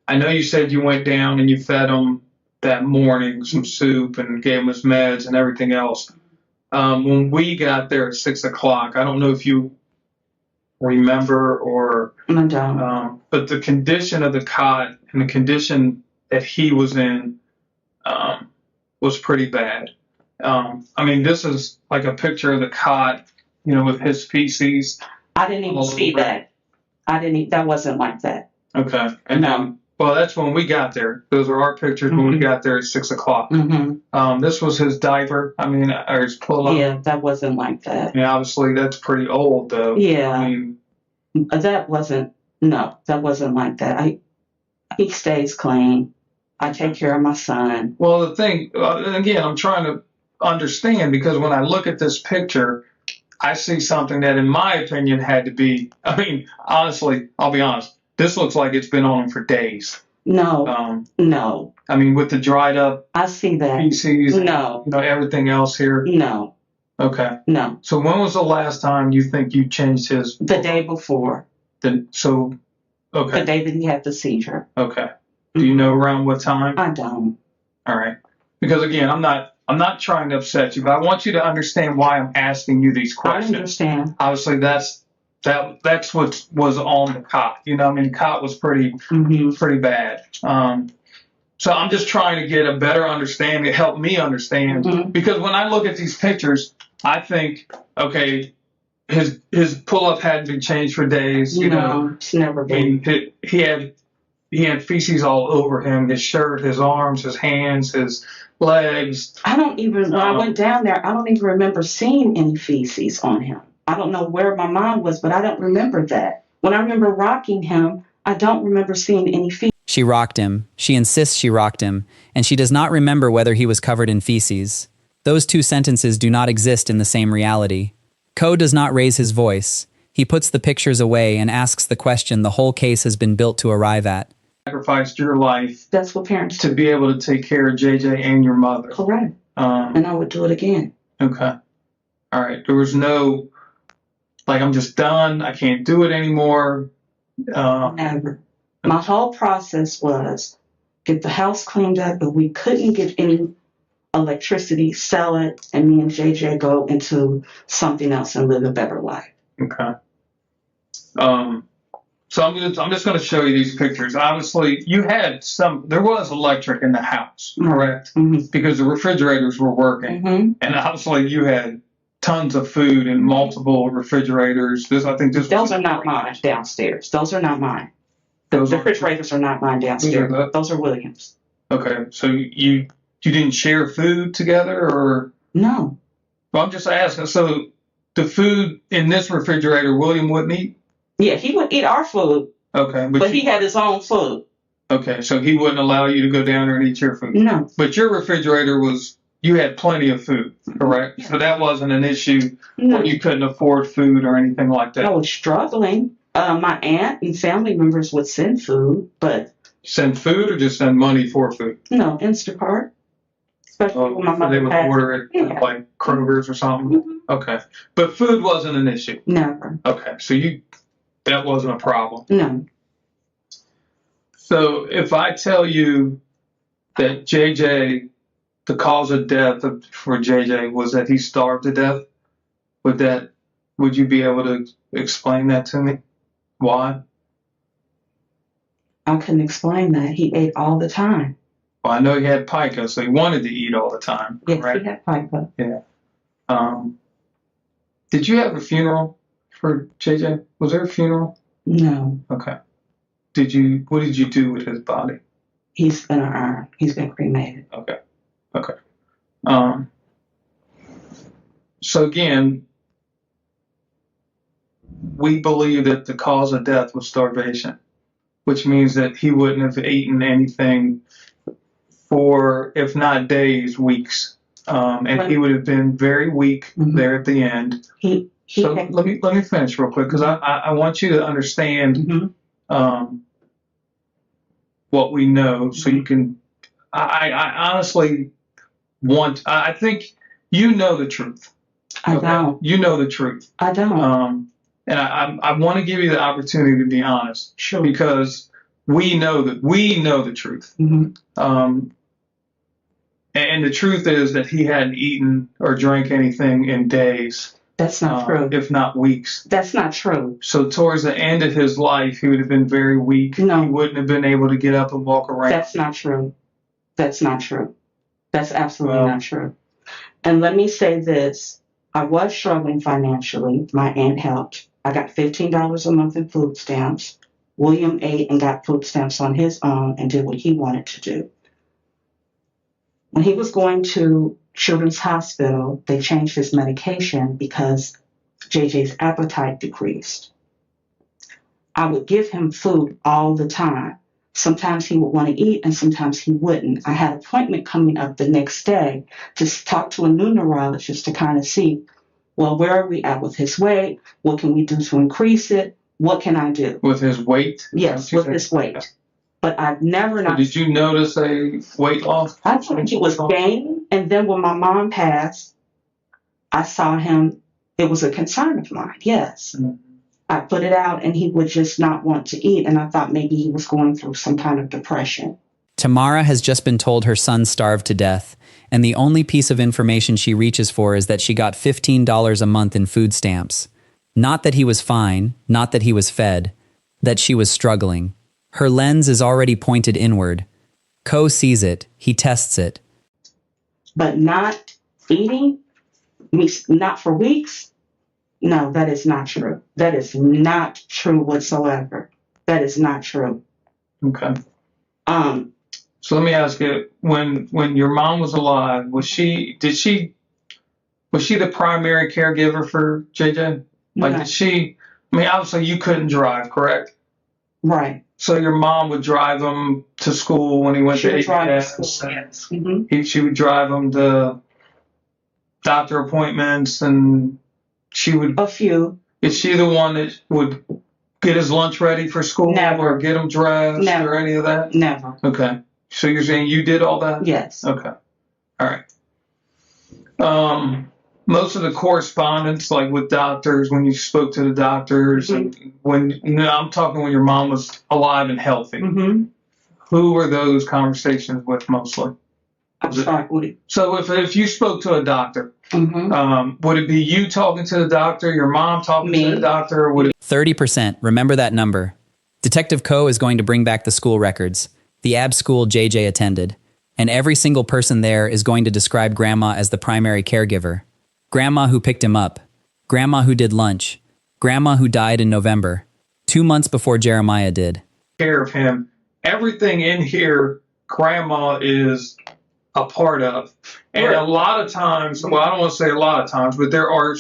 I know you said you went down and you fed him that morning some soup and gave him his meds and everything else. When we got there at 6 o'clock, I don't know if you remember or, I don't. but the condition of the cot and the condition that he was in was pretty bad. This is like a picture of the cot, with his feces. I didn't even see that. That wasn't like that. Okay. And No. Well, that's when we got there. Those are our pictures when we got there at 6 o'clock. This was his diaper. I mean, or his pull-up. Yeah, that wasn't like that. Yeah, obviously that's pretty old, though. Yeah. I mean, That wasn't like that. He stays clean. I take care of my son. well, the thing, again, I'm trying to understand because when I look at this picture, I see something that, in my opinion, had to be. I mean, honestly, I'll be honest. This looks like it's been on him for days. No, no. I mean, with the dried up I see that. feces, No, everything else here. no, Okay. no. So when was the last time you think you changed his? The day before, Okay. the day that he had the seizure. Okay. Do you know around what time? I don't. All right. Because again, I'm not trying to upset you, but I want you to understand why I'm asking you these I questions. understand. Obviously, that's what was on the cot. You know, I mean, the cot was pretty bad. So I'm just trying to get a better understanding, help me understand. Because when I look at these pictures, I think, okay, his pull-up hadn't been changed for days. You know, it's never I been. mean, he had feces all over him, his shirt, his arms, his hands, his legs. I don't even, when I went down there, I don't even remember seeing any feces on him. I don't know where my mom was, but I don't remember that. When I remember rocking him, I don't remember seeing any feces. She rocked him. She insists she rocked him, and she does not remember whether he was covered in feces. Those two sentences do not exist in the same reality. Coe does not raise his voice. He puts the pictures away and asks the question the whole case has been built to arrive at. Sacrificed your life That's what parents do. to be able to take care of JJ and your mother. Correct. And I would do it again. Okay. All right. There was no, like, I'm just done. I can't do it anymore. Never. My whole process was get the house cleaned up, but we couldn't get any electricity, sell it, and me and JJ go into something else and live a better life. Okay. So I'm just going to show you these pictures. Obviously, there was electric in the house, correct? Because the refrigerators were working. And obviously you had tons of food in multiple refrigerators. Those are not mine downstairs. Those are not mine. The refrigerators are not mine downstairs. Those are Williams. Okay. So you didn't share food together, or? No. Well, I'm just asking. So the food in this refrigerator, William wouldn't eat? Yeah, he would eat our food. Okay. But he had his own food. Okay, so he wouldn't allow you to go down there and eat your food? No. But your refrigerator you had plenty of food, correct? Yeah. So that wasn't an issue when you couldn't afford food or anything like that? I was struggling. My aunt and family members would send food, but... Send food or just send money for food? No, Instacart. Especially when my mother they would order it at like Kroger's or something? Okay. But food wasn't an issue? Never. Okay, so that wasn't a problem? No. So if I tell you that JJ, the cause of death for JJ was that he starved to death, would you be able to explain that to me? Why? I couldn't explain that. He ate all the time. Well, I know he had pica, so he wanted to eat all the time. Yes, right? He had pica. Yeah. Did you have a funeral for JJ? Was there a funeral? No. Okay. What did you do with his body? He's been urn. He's been cremated. Okay. So again, we believe that the cause of death was starvation, which means that he wouldn't have eaten anything for, if not days, weeks. And he would have been very weak there at the end. Let me finish real quick, because I want you to understand what we know, so you can. I honestly I think you know the truth. I don't. You know the truth. I don't. And I want to give you the opportunity to be honest. Sure. Because we know the truth. And the truth is that he hadn't eaten or drank anything in days. That's not true. If not weeks. That's not true. So towards the end of his life, he would have been very weak. No. He wouldn't have been able to get up and walk around. That's not true. That's not true. That's absolutely not true. And let me say this. I was struggling financially. My aunt helped. I got $15 a month in food stamps. William ate and got food stamps on his own and did what he wanted to do. When he was going to Children's Hospital, they changed his medication because JJ's appetite decreased. I would give him food all the time. Sometimes he would want to eat and sometimes he wouldn't. I had an appointment coming up the next day to talk to a new neurologist to kind of see, well, where are we at with his weight? What can we do to increase it? What can I do? With his weight? Yes, with his weight. But I've never not. Did you notice a weight loss? I think it was gaining. And then when my mom passed, I saw him. It was a concern of mine. Yes. Mm-hmm. I put it out and he would just not want to eat. And I thought maybe he was going through some kind of depression. Tamara has just been told her son starved to death, and the only piece of information she reaches for is that she got $15 a month in food stamps. Not that he was fine, not that he was fed, that she was struggling. Her lens is already pointed inward. Co sees it, he tests it. But not eating, not for weeks? No, that is not true. That is not true whatsoever. That is not true. Okay. So let me ask you, when your mom was alive, was she the primary caregiver for JJ? Like, No. did she, I mean, obviously you couldn't drive, correct? Right. So your mom would drive him to school when he went to ABS. Yes. Mm-hmm. She would drive him to doctor appointments, and she would. A few. Is she the one that would get his lunch ready for school? Never. Or get him dressed? Never. Or any of that? Never. Okay. So you're saying you did all that? Yes. Okay. All right. Most of the correspondence, like with doctors, when you spoke to the doctors, Mm-hmm. and I'm talking when your mom was alive and healthy, Mm-hmm. who were those conversations with mostly? I'm sorry. So if you spoke to a doctor, Mm-hmm. would it be you talking to the doctor, your mom talking Me. to the doctor, or would it 30%, remember that number. Detective Co is going to bring back the school records, the AB school JJ attended, and every single person there is going to describe Grandma as the primary caregiver. Grandma who picked him up, Grandma who did lunch, Grandma who died in November, 2 months before Jeremiah did. care of him? Everything in here, Grandma is a part of. And a lot of times, well, I don't want to say a lot of times, but there are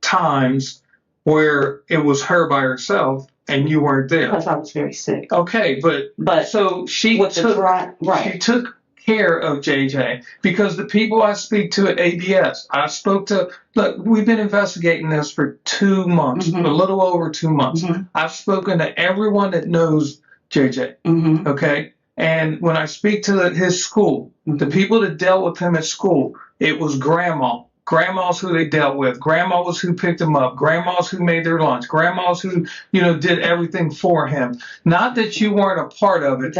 times where it was her by herself and you weren't there. Because I was very sick. Okay, but so she with the she took care of JJ, because the people I speak to at ABS, I spoke to, look, we've been investigating this for 2 months, Mm-hmm. a little over 2 months. Mm-hmm. I've spoken to everyone that knows JJ. Mm-hmm. Okay. And when I speak to his school, the people that dealt with him at school, it was Grandma. Grandma's who they dealt with. Grandma was who picked him up. Grandma's who made their lunch. Grandma's who, did everything for him. Not that you weren't a part of it,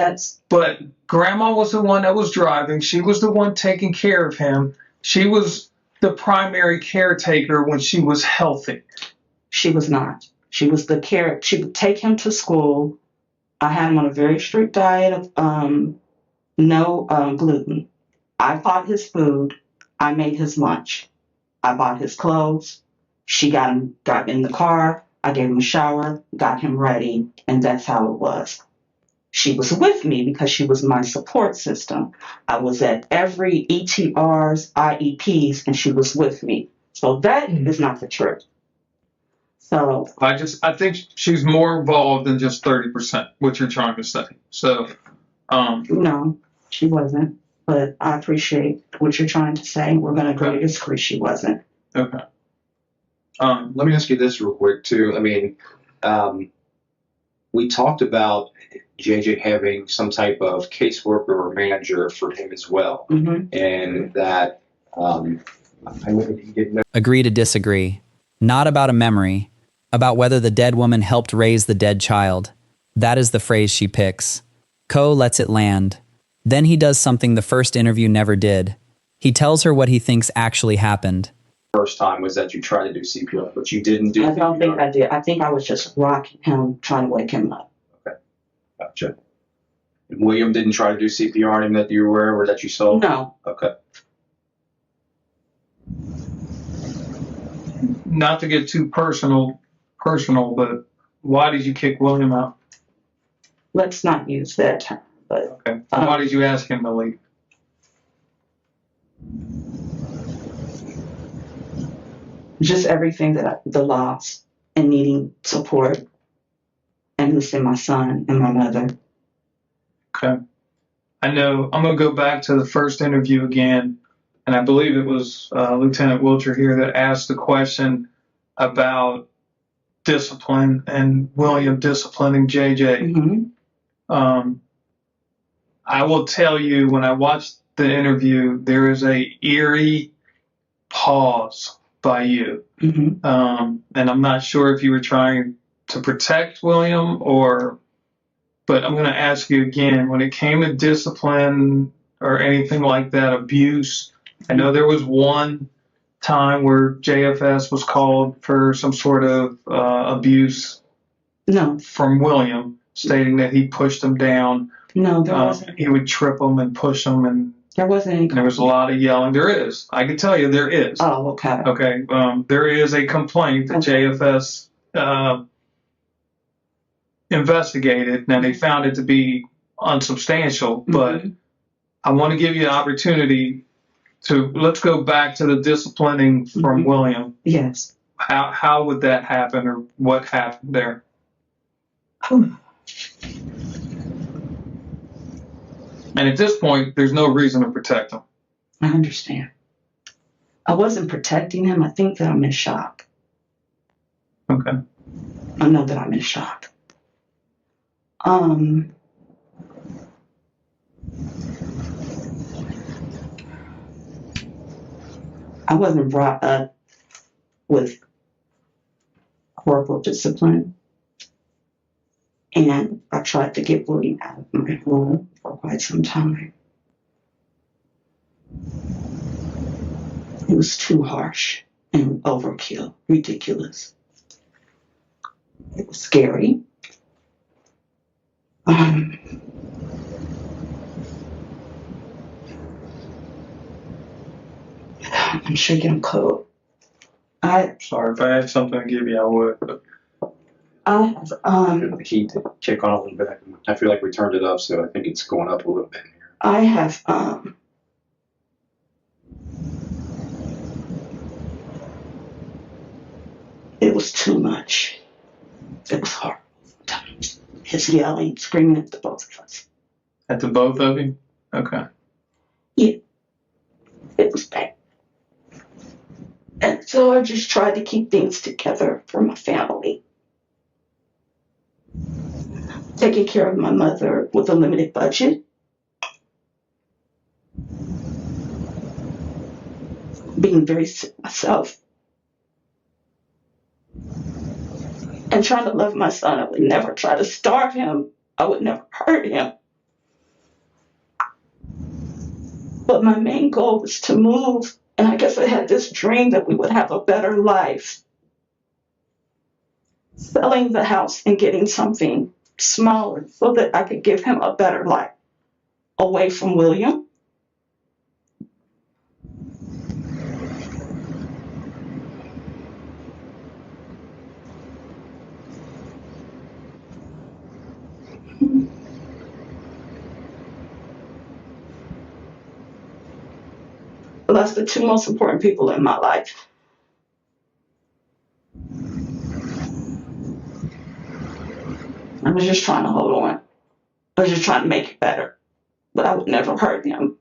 but Grandma was the one that was driving. She was the one taking care of him. She was the primary caretaker when she was healthy. She was not. She was the care. She would take him to school. I had him on a very strict diet of no gluten. I bought his food. I made his lunch. I bought his clothes. She got in the car. I gave him a shower, got him ready, and that's how it was. She was with me because she was my support system. I was at every ETRs, IEPs, and she was with me. So that is not the truth. So I think she's more involved than just 30%, what you're trying to say. So, no, she wasn't. But I appreciate what you're trying to say. We're going to agree to disagree. She wasn't. okay. Let me ask you this real quick too. I mean, we talked about JJ having some type of caseworker or manager for him as well, and that I know that he didn't know. Agree to disagree. Not about a memory, about whether the dead woman helped raise the dead child. That is the phrase she picks. Co lets it land. Then he does something the first interview never did. He tells her what he thinks actually happened. First time was that you tried to do CPR, but you didn't do. I don't think I did. I think I was just rocking him, trying to wake him up. Okay, gotcha. And William didn't try to do CPR on him that you were aware of or that you saw? No. Okay. Not to get too personal, but why did you kick William out? let's not use that term. But Okay. Why did you ask him to leave? just everything the loss and needing support and missing my son and my mother. Okay. I know I'm going to go back to the first interview again, and I believe it was Lieutenant Wilcher here that asked the question about discipline and William disciplining JJ. Mm-hmm. I will tell you, when I watched the interview, there is a eerie pause by you. Mm-hmm. And I'm not sure if you were trying to protect William but I'm going to ask you again, when it came to discipline or anything like that, abuse, I know there was one time where JFS was called for some sort of abuse No, from William, stating that he pushed him down. no, there wasn't. He would trip him and push him, and There wasn't any. there was a lot of yelling. There is. I can tell you there is. Oh, okay. Okay. There is a complaint that JFS investigated. Now, they found it to be unsubstantial, but I want to give you an opportunity to, let's go back to the disciplining from William. Yes. How would that happen, or what happened there? And at this point, there's no reason to protect him. I understand. I wasn't protecting him. I think that I'm in shock. Okay. I know that I'm in shock. I wasn't brought up with horrible discipline, and I tried to get William out of my home for quite some time. It was too harsh and overkill, ridiculous. It was scary. I'm shaking I'm cold. Sorry, if I had something to give you, I would. But The key to kick on a little bit. I feel like we turned it up, so I think it's going up a little bit here. I have it was too much. It was horrible sometimes. His yelling, screaming at the both of us. At the both of you? Okay. Yeah. It was bad. And so I just tried to keep things together for my family. Taking care of my mother with a limited budget. Being very sick myself. And trying to love my son. I would never try to starve him. I would never hurt him. But my main goal was to move. And I guess I had this dream that we would have a better life. Selling the house and getting something smaller so that I could give him a better life. Away from William. That's the two most important people in my life. I was just trying to hold on. I was just trying to make it better. But I would never hurt him.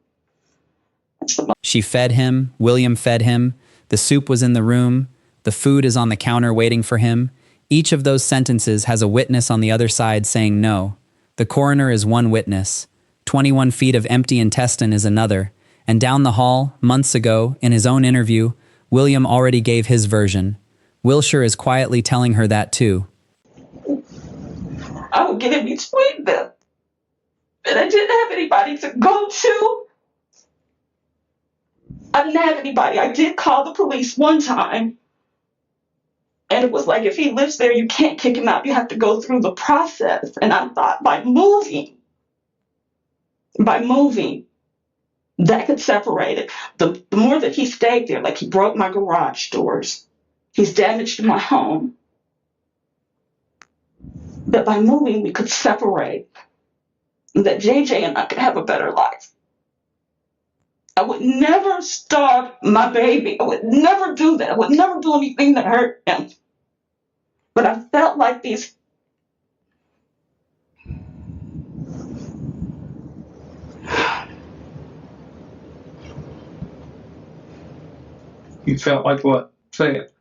She fed him, William fed him, the soup was in the room, the food is on the counter waiting for him. Each of those sentences has a witness on the other side saying no. The coroner is one witness. 21 feet of empty intestine is another. And down the hall, months ago, in his own interview, William already gave his version. Wilshire is quietly telling her that too. I would get in between them. And I didn't have anybody to go to. I didn't have anybody. I did call the police one time. And it was like, if he lives there, you can't kick him out. You have to go through the process. And I thought by moving, that could separate it. The more that he stayed there, like he broke my garage doors, he's damaged my home. that by moving we could separate, and that JJ and I could have a better life. I would never starve my baby. I would never do that. I would never do anything that hurt him. But I felt like these You felt like what? Say it.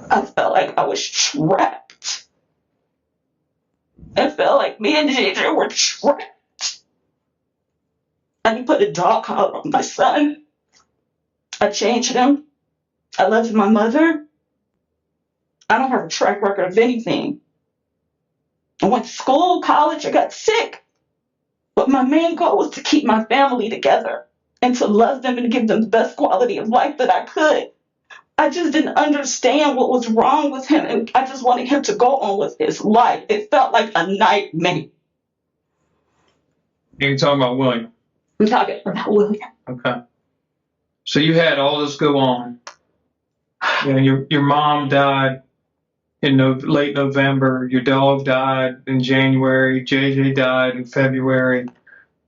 I felt like I was trapped. I felt like me and JJ were trapped. I put a dog collar on my son. I changed him. I left my mother. I don't have a track record of anything. I went to school, college, I got sick. But my main goal was to keep my family together and to love them and give them the best quality of life that I could. I just didn't understand what was wrong with him, and I just wanted him to go on with his life. It felt like a nightmare. You're talking about William. I'm talking about William. Okay. So you had all this go on. You know, your mom died in late November. Your dog died in January. JJ died in February.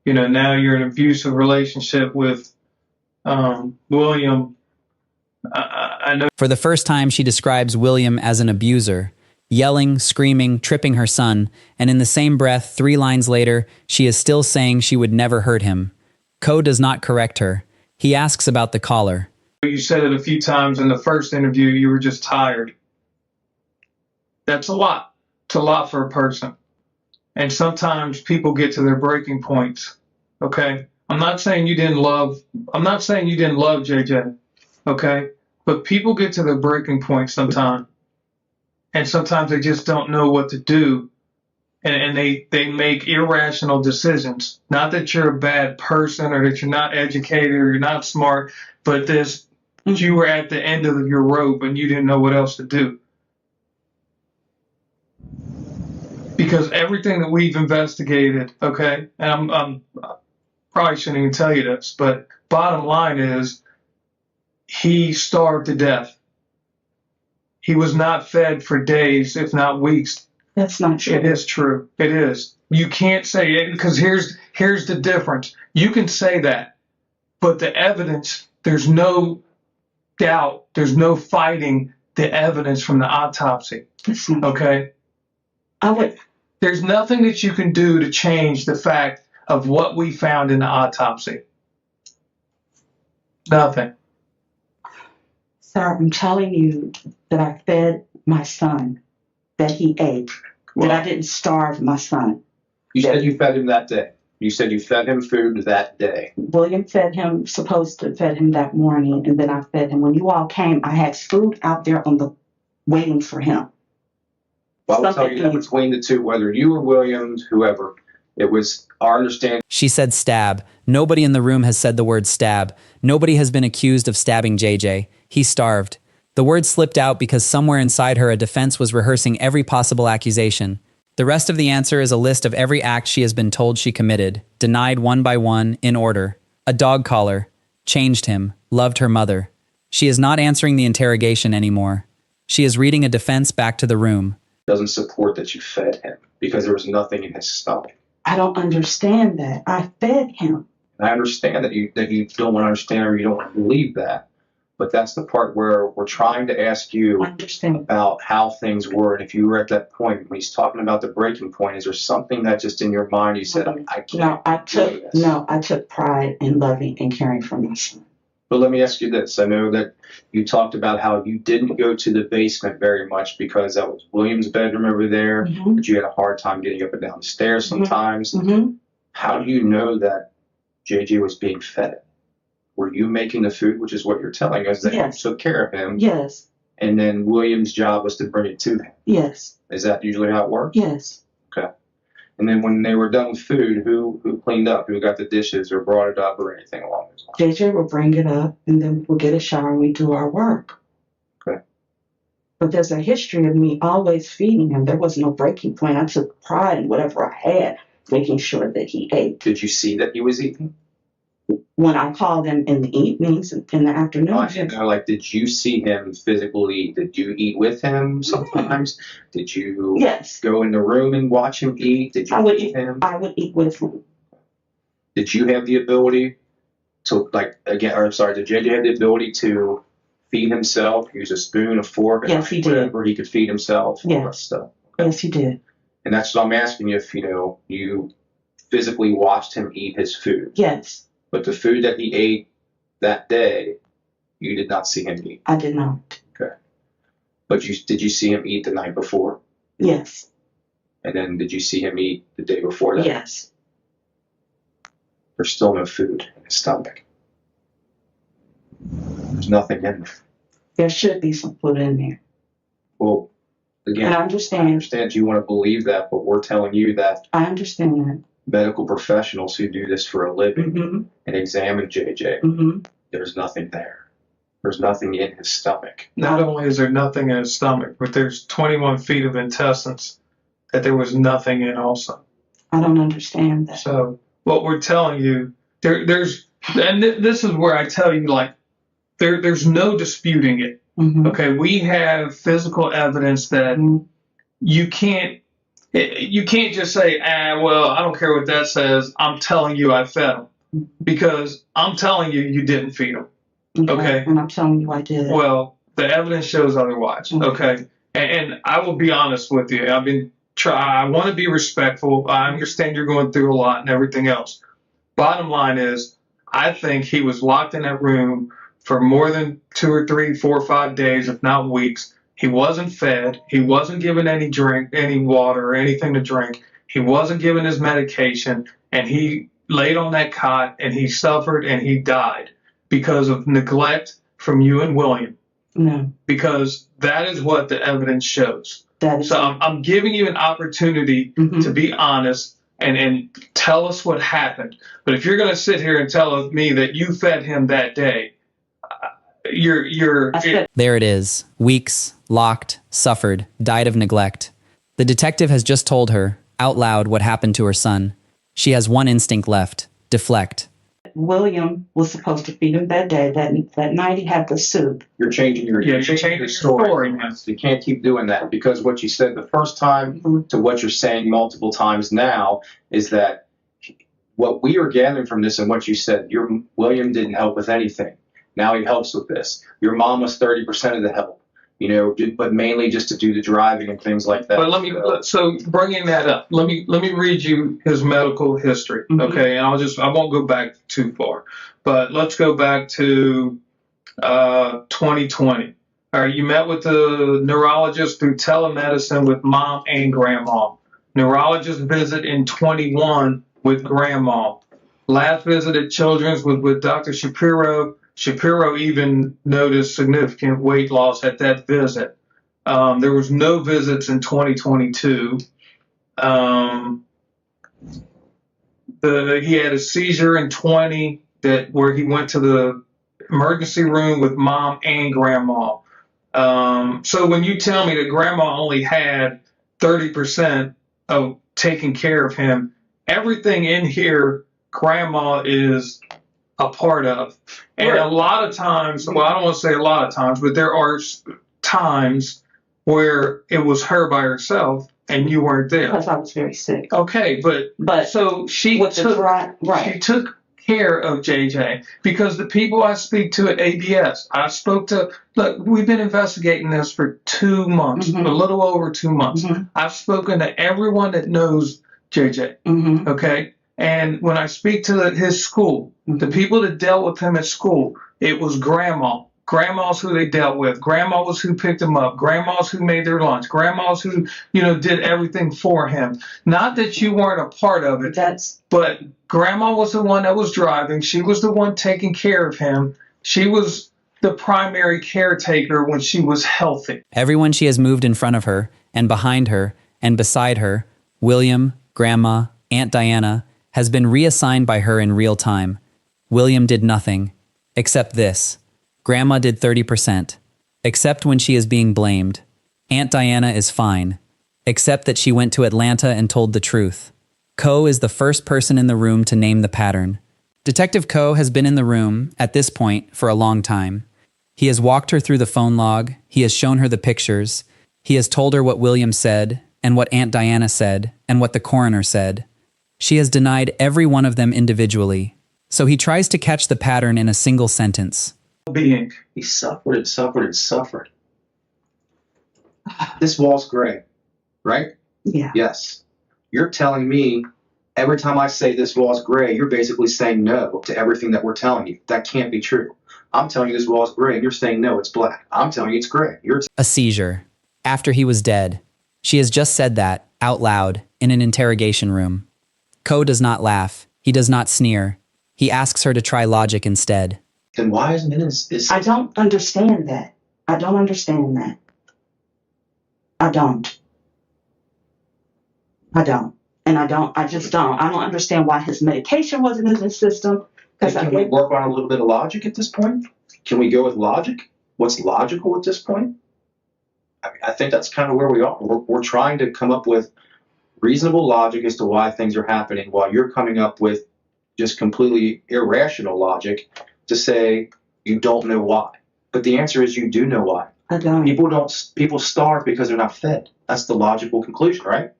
You know, now you're in an abusive relationship with William. I know. For the first time, she describes William as an abuser, yelling, screaming, tripping her son, and in the same breath, 3 lines later, she is still saying she would never hurt him. Coe does not correct her. He asks about the collar. You said it a few times in the first interview, you were just tired. That's a lot. It's a lot for a person. And sometimes people get to their breaking points. Okay? I'm not saying you didn't love JJ. Okay? But people get to their breaking point sometimes. And sometimes they just don't know what to do. And they make irrational decisions. Not that you're a bad person or that you're not educated or you're not smart, but you were at the end of your rope and you didn't know what else to do. Because everything that we've investigated, okay, and I'm probably shouldn't even tell you this, but bottom line is he starved to death. He was not fed for days, if not weeks. That's not true. It is true. It is. You can't say it because here's the difference. You can say that, but the evidence, there's no doubt, there's no fighting the evidence from the autopsy. Okay? There's nothing that you can do to change the fact of what we found in the autopsy. Nothing. Sir, I'm telling you that I fed my son, that he ate, that I didn't starve my son. You said you fed him that day. You said you fed him food that day. William fed him, supposed to fed him that morning, and then I fed him. When you all came, I had food out there on the waiting for him. Well, I will tell you that between the two, whether you or Williams, whoever, it was our understanding. She said stab. Nobody in the room has said the word stab. Nobody has been accused of stabbing JJ. He starved. The word slipped out because somewhere inside her a defense was rehearsing every possible accusation. The rest of the answer is a list of every act she has been told she committed, denied one by one, in order. A dog collar. Changed him. Loved her mother. She is not answering the interrogation anymore. She is reading a defense back to the room. Doesn't support that you fed him because there was nothing in his stomach. I don't understand that. I fed him. And I understand that you don't want to understand or you don't want to believe that. But that's the part where we're trying to ask you about how things were. And if you were at that point, when he's talking about the breaking point, is there something that just in your mind you said, I can't do this? No, I took pride in loving and caring for my son. But let me ask you this. I know that you talked about how you didn't go to the basement very much because that was William's bedroom over there, but you had a hard time getting up and down the stairs sometimes. How do you know that JJ was being fed? Were you making the food, which is what you're telling us, that you took care of him? Yes. And then William's job was to bring it to him? Yes. Is that usually how it works? Yes. Okay. And then when they were done with food, who cleaned up? Who got the dishes or brought it up or anything along those lines? JJ will bring it up, and then we'll get a shower and we do our work. Okay. But there's a history of me always feeding him. There was no breaking point. I took pride in whatever I had, making sure that he ate. Did you see that he was eating? when I called him in the evenings, in the afternoons. Like, did you see him physically eat? Did you eat with him sometimes? Did you Yes. go in the room and watch him eat? Did you I would feed eat. him? I would eat with him. Did you have the ability to, like, again, or I'm sorry, did JJ have the ability to feed himself, use a spoon, a fork, Yes, he did. whatever he could feed himself? All that Yes. stuff. Yes, he did. And that's what I'm asking you, if, you physically watched him eat his food. Yes, But the food that he ate that day, you did not see him eat. I did not. Okay. But did you see him eat the night before? Yes. And then did you see him eat the day before that? Yes. There's still no food in his stomach. There's nothing in there. There should be some food in there. Well, again, I understand. I understand you want to believe that, but we're telling you that I understand. medical professionals who do this for a living Mm-hmm. and examine JJ, Mm-hmm. there's nothing there. There's nothing in his stomach. Not only is there nothing in his stomach, but there's 21 feet of intestines that there was nothing in also. I don't understand that. So what we're telling you, this is where I tell you, like, there's no disputing it. Mm-hmm. Okay, we have physical evidence that you can't just say, well, I don't care what that says. I'm telling you I fed him, because I'm telling you you didn't feed him. Okay. And I'm telling you I did. Well, the evidence shows otherwise. Okay. And I will be honest with you. I want to be respectful. I understand you're going through a lot and everything else. Bottom line is, I think he was locked in that room for more than 2 or 3, 4 or 5 days, if not weeks. He wasn't fed. He wasn't given any water or anything to drink. He wasn't given his medication, and he laid on that cot and he suffered and he died because of neglect from you and William. No. Because that is what the evidence shows. That is. So I'm giving you an opportunity to be honest and tell us what happened. But if you're going to sit here and tell me that you fed him that day, There it is. Weeks, locked, suffered, died of neglect. The detective has just told her, out loud, what happened to her son. She has one instinct left: deflect. William was supposed to feed him that day. That night he had the soup. You're changing your story. You can't keep doing that, because what you said the first time to what you're saying multiple times now is that what we are gathering from this and what you said, William didn't help with anything. Now he helps with this. Your mom was 30% of the help, but mainly just to do the driving and things like that. But so bringing that up, let me read you his medical history, okay? And I won't go back too far, but let's go back to 2020. All right, you met with the neurologist through telemedicine with mom and grandma. Neurologist visit in 21 with grandma. Last visit at Children's with Dr. Shapiro. Shapiro even noticed significant weight loss at that visit. There was no visits in 2022. He had a seizure in 20 where he went to the emergency room with mom and grandma. So when you tell me that grandma only had 30% of taking care of him, everything in here, grandma is a part of. And a lot of times, well, I don't want to say a lot of times, but there are times where it was her by herself and you weren't there. Because I was very sick. Okay, but so she took care of JJ, because the people I speak to at ABS, look, we've been investigating this for 2 months, a little over 2 months. I've spoken to everyone that knows JJ, okay? And when I speak to his school, the people that dealt with him at school, it was grandma. Grandma's who they dealt with. Grandma was who picked him up. Grandma's who made their lunch. Grandma's who, did everything for him. Not that you weren't a part of it, but grandma was the one that was driving. She was the one taking care of him. She was the primary caretaker when she was healthy. Everyone she has moved in front of her, and behind her, and beside her, William, Grandma, Aunt Diana, has been reassigned by her in real time. William did nothing, except this. Grandma did 30%, except when she is being blamed. Aunt Diana is fine, except that she went to Atlanta and told the truth. Co is the first person in the room to name the pattern. Detective Coe has been in the room, at this point, for a long time. He has walked her through the phone log, he has shown her the pictures, he has told her what William said, and what Aunt Diana said, and what the coroner said. She has denied every one of them individually, so he tries to catch the pattern in a single sentence. Being. He suffered and suffered and suffered. This wall's gray, right? Yeah. Yes. You're telling me every time I say this wall's gray, you're basically saying no to everything that we're telling you. That can't be true. I'm telling you this wall's gray, and you're saying no, it's black. I'm telling you it's gray. A seizure. After he was dead. She has just said that, out loud, in an interrogation room. Coe does not laugh. He does not sneer. He asks her to try logic instead. Then why isn't it is I don't understand that. I don't understand that. I don't. And I just don't. I don't understand why his medication wasn't in his system. Can we work on a little bit of logic at this point? Can we go with logic? What's logical at this point? I mean, I think that's kind of where we are. We're trying to come up with reasonable logic as to why things are happening, while you're coming up with just completely irrational logic to say you don't know why. But the answer is you do know why. I don't. People starve because they're not fed. That's the logical conclusion, right?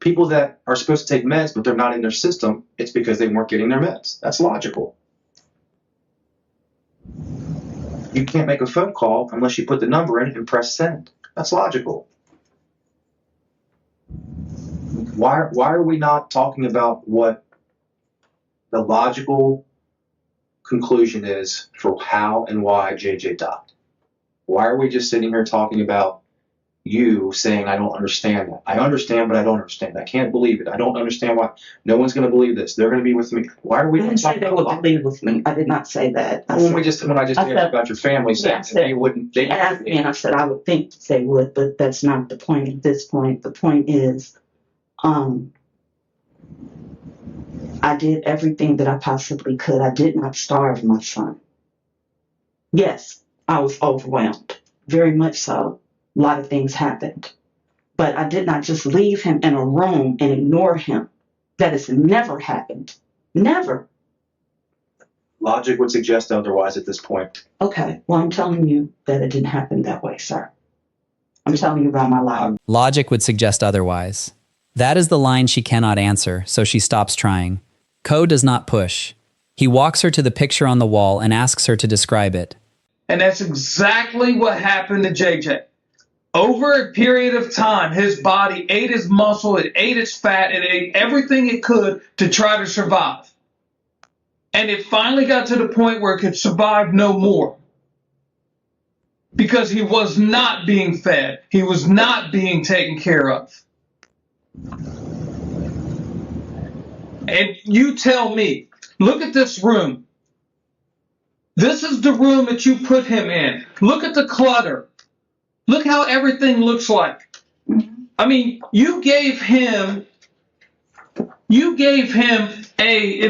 People that are supposed to take meds but they're not in their system, it's because they weren't getting their meds. That's logical. You can't make a phone call unless you put the number in and press send. That's logical. Why are we not talking about what the logical conclusion is for how and why JJ died? Why are we just sitting here talking about you saying, I don't understand that? I understand, but I don't understand. I can't believe it. I don't understand why. No one's going to believe this. They're going to be with me. Why are we I didn't say they would believe with me. I did not say that. When I just asked about your family, saying they wouldn't. They asked me, and I said I would think they would, but that's not the point at this point. The point is, I did everything that I possibly could. I did not starve my son. Yes, I was overwhelmed, very much so. A lot of things happened. But I did not just leave him in a room and ignore him. That has never happened. Never. Logic would suggest otherwise at this point. Okay, well, I'm telling you that it didn't happen that way, sir. I'm telling you about my life. Logic would suggest otherwise. That is the line she cannot answer, so she stops trying. Coe does not push. He walks her to the picture on the wall and asks her to describe it. And that's exactly what happened to JJ. Over a period of time, his body ate his muscle, it ate its fat, it ate everything it could to try to survive. And it finally got to the point where it could survive no more. Because he was not being fed. He was not being taken care of. And you tell me, look at this room. This is the room that you put him in. Look at the clutter. Look how everything looks like. I mean, you gave him if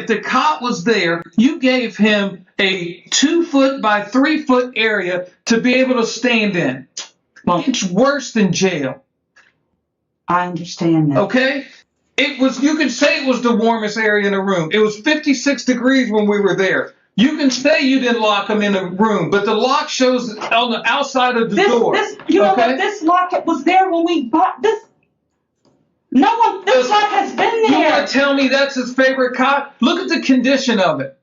the cot was there, you gave him a 2-foot by 3-foot area to be able to stand in. Well, it's worse than jail. I understand that. Okay? You can say it was the warmest area in the room. It was 56 degrees when we were there. You can say you didn't lock him in a room, but the lock shows on the outside of the door. You know what? This lock was there when we bought this. This lock has been there. You want to tell me that's his favorite cot? Look at the condition of it.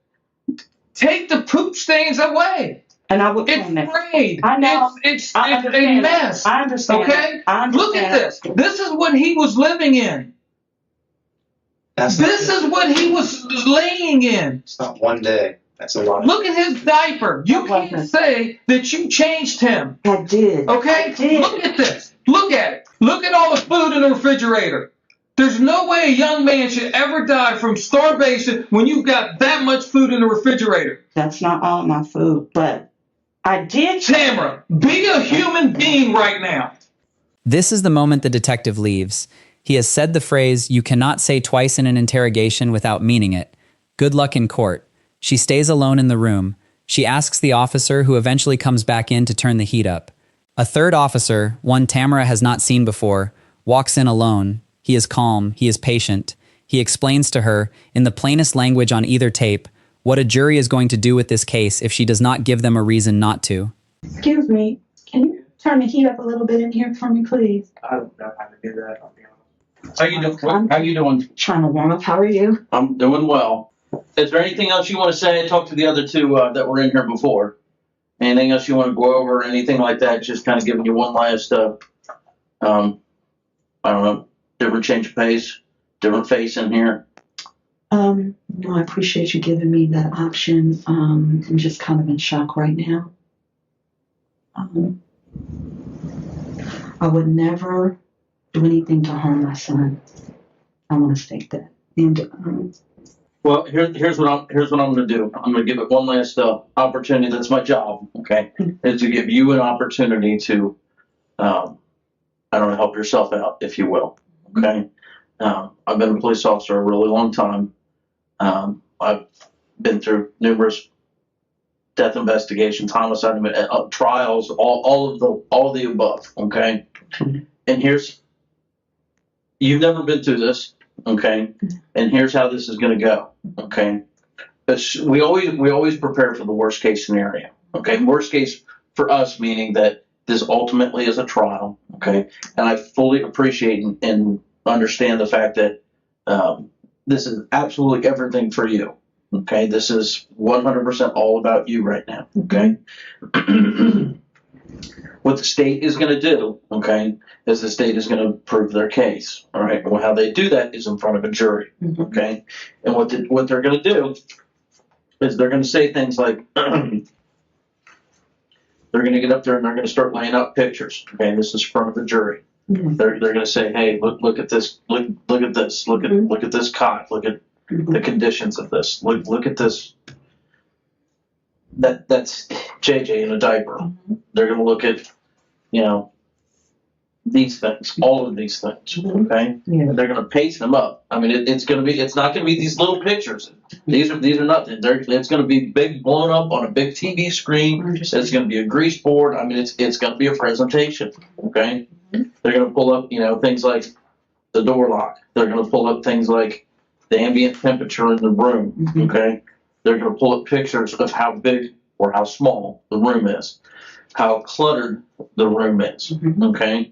Take the poop stains away. And I would. It's frayed. I know. It's a mess. I understand. Okay? I understand. Look at this. This is what he was living in. This is what he was laying in. It's not one day. That's a lot. Look at his diaper. You can't say that you changed him. I did. Okay? I did. Look at this. Look at it. Look at all the food in the refrigerator. There's no way a young man should ever die from starvation when you've got that much food in the refrigerator. That's not all my food, but I did. Tamara, be a human being right now. This is the moment the detective leaves. He has said the phrase, "You cannot say twice in an interrogation without meaning it." Good luck in court. She stays alone in the room. She asks the officer, who eventually comes back in, to turn the heat up. A third officer, one Tamara has not seen before, walks in alone. He is calm. He is patient. He explains to her, in the plainest language on either tape, what a jury is going to do with this case if she does not give them a reason not to. Excuse me, can you turn the heat up a little bit in here for me, please? I don't know how to do that, I'll be honest. How you doing? How you doing? Trying to warm up. How are you? I'm doing well. Is there anything else you want to say? Talk to the other two that were in here before. Anything else you want to go over? Anything like that? Just kind of giving you one last, I don't know, different change of pace, different face in here. No, I appreciate you giving me that option. I'm just kind of in shock right now. I would never do anything to harm my son. I want to state that. And Well, here's what I'm going to do. I'm going to give it one last opportunity. That's my job. Okay, is to give you an opportunity to, I don't know, help yourself out, if you will. Okay, I've been a police officer a really long time. I've been through numerous death investigations, homicide trials, all of the above. Okay, and you've never been through this. Okay, and here's how this is going to go. Okay, we always prepare for the worst case scenario. Okay, worst case for us meaning that this ultimately is a trial. Okay, and I fully appreciate and understand the fact that this is absolutely everything for you. Okay, this is 100% all about you right now. Okay. What the state is going to do, okay, is the state is going to prove their case. All right. Well, how they do that is in front of a jury. Okay. And what they're going to do is they're going to say things like, they're going to get up there and they're going to start laying out pictures. Okay. And this is in front of a jury. They're going to say, hey, look at this. Look at this. Look at this cot. Look at the conditions of this. Look at this. That's JJ in a diaper. They're going to look at, these things, all of these things. Okay, they're going to paste them up. I mean, it's not going to be these little pictures. These are nothing. It's going to be big, blown up on a big TV screen. It's going to be a grease board. I mean, it's going to be a presentation. Okay, they're going to pull up, things like the door lock. They're going to pull up things like the ambient temperature in the room. Okay. They're going to pull up pictures of how big or how small the room is, how cluttered the room is, okay,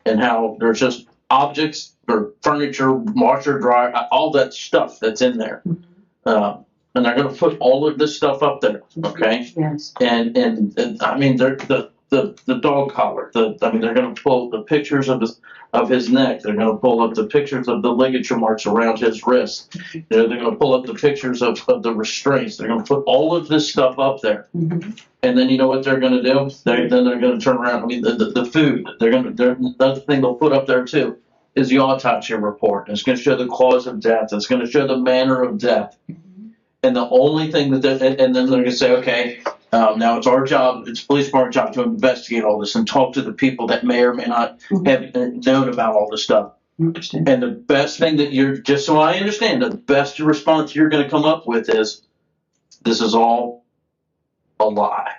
and how there's just objects or furniture, washer, dryer, all that stuff that's in there. And they're going to put all of this stuff up there, okay? yes. And I mean, they're the dog collar. They're going to pull the pictures of his neck. They're going to pull up the pictures of the ligature marks around his wrist. They're going to pull up the pictures of the restraints. They're going to put all of this stuff up there. And then you know what they're going to do? They're going to turn around. I mean, the food. Another thing they'll put up there too is the autopsy report. It's going to show the cause of death. It's going to show the manner of death. And the only thing and then they're going to say, okay, now it's our job, it's police department job to investigate all this and talk to the people that may or may not have known about all this stuff. And the best thing that just so I understand, the best response you're going to come up with is, this is all a lie.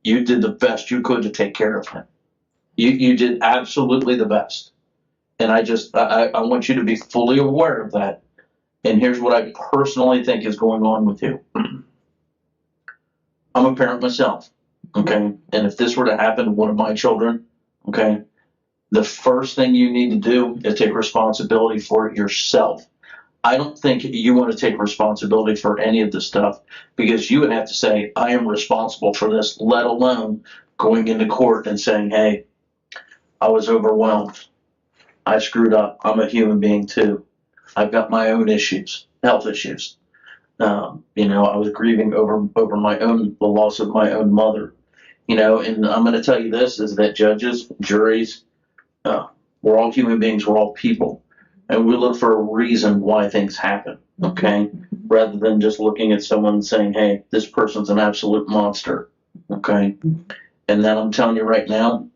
You did the best you could to take care of him. You did absolutely the best. And I want you to be fully aware of that. And here's what I personally think is going on with you. I'm a parent myself, okay? And if this were to happen to one of my children, okay, the first thing you need to do is take responsibility for it yourself. I don't think you want to take responsibility for any of this stuff because you would have to say, I am responsible for this, let alone going into court and saying, hey, I was overwhelmed. I screwed up. I'm a human being too. I've got my own issues, health issues. I was grieving over the loss of my own mother, and I'm going to tell you this is that judges, juries, we're all human beings, we're all people, and we look for a reason why things happen, okay? Rather than just looking at someone and saying, hey, this person's an absolute monster, okay? And then I'm telling you right now,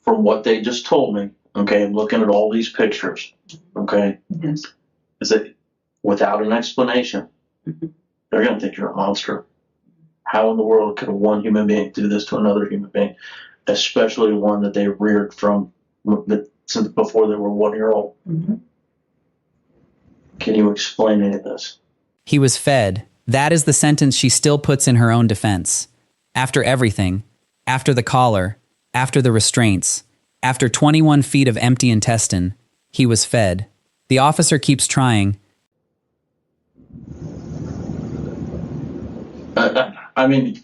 from what they just told me, okay, I'm looking at all these pictures, okay, Yes. is that without an explanation, they're going to think you're a monster. How in the world could one human being do this to another human being, especially one that they reared from since before they were 1 year old? Can you explain any of this? He was fed, That is the sentence she still puts in her own defense. After everything, after the collar, after the restraints, after 21 feet of empty intestine, he was fed. The officer keeps trying. I mean,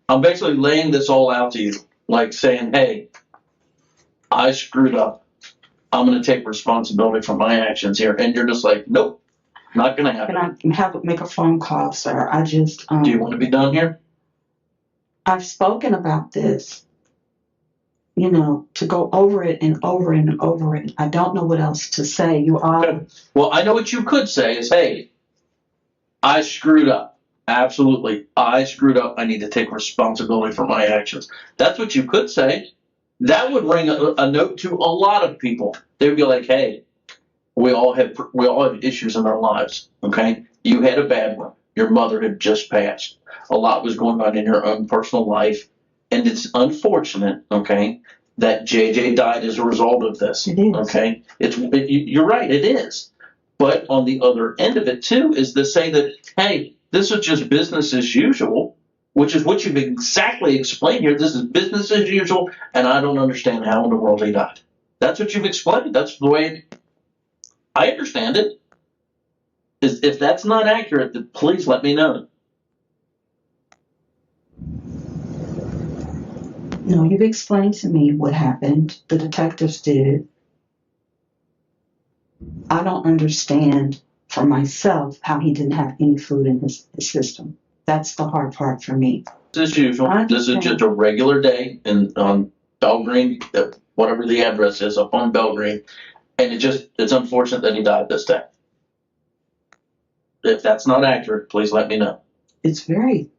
I'm basically laying this all out to you, like saying, hey, I screwed up. I'm going to take responsibility for my actions here. And you're just like, nope, not going to happen. Can I make a phone call, sir? I just, Do you want to be done here? I've spoken about this, you know, to go over it and over and over it. I don't know what else to say. You are. Okay. Well, I know what you could say is, hey, I screwed up. Absolutely. I screwed up. I need to take responsibility for my actions. That's what you could say. That would ring a note to a lot of people. They would be like, hey, we all have issues in our lives. Okay. You had a bad one. Your mother had just passed. A lot was going on in your own personal life. And it's unfortunate, okay, that JJ died as a result of this. It is. Okay. You're right, it is. But on the other end of it too is to say that, hey, this is just business as usual, which is what you've exactly explained here. This is business as usual, and I don't understand how in the world he died. That's what you've explained. That's the way I understand it. If that's not accurate, then please let me know. No, you've explained to me what happened. The detectives did. I don't understand for myself how he didn't have any food in his system. That's the hard part for me. As usual, this is just a regular day on Belgreen, whatever the address is, up on Belgreen, and it's unfortunate that he died this day. If that's not accurate, please let me know. It's very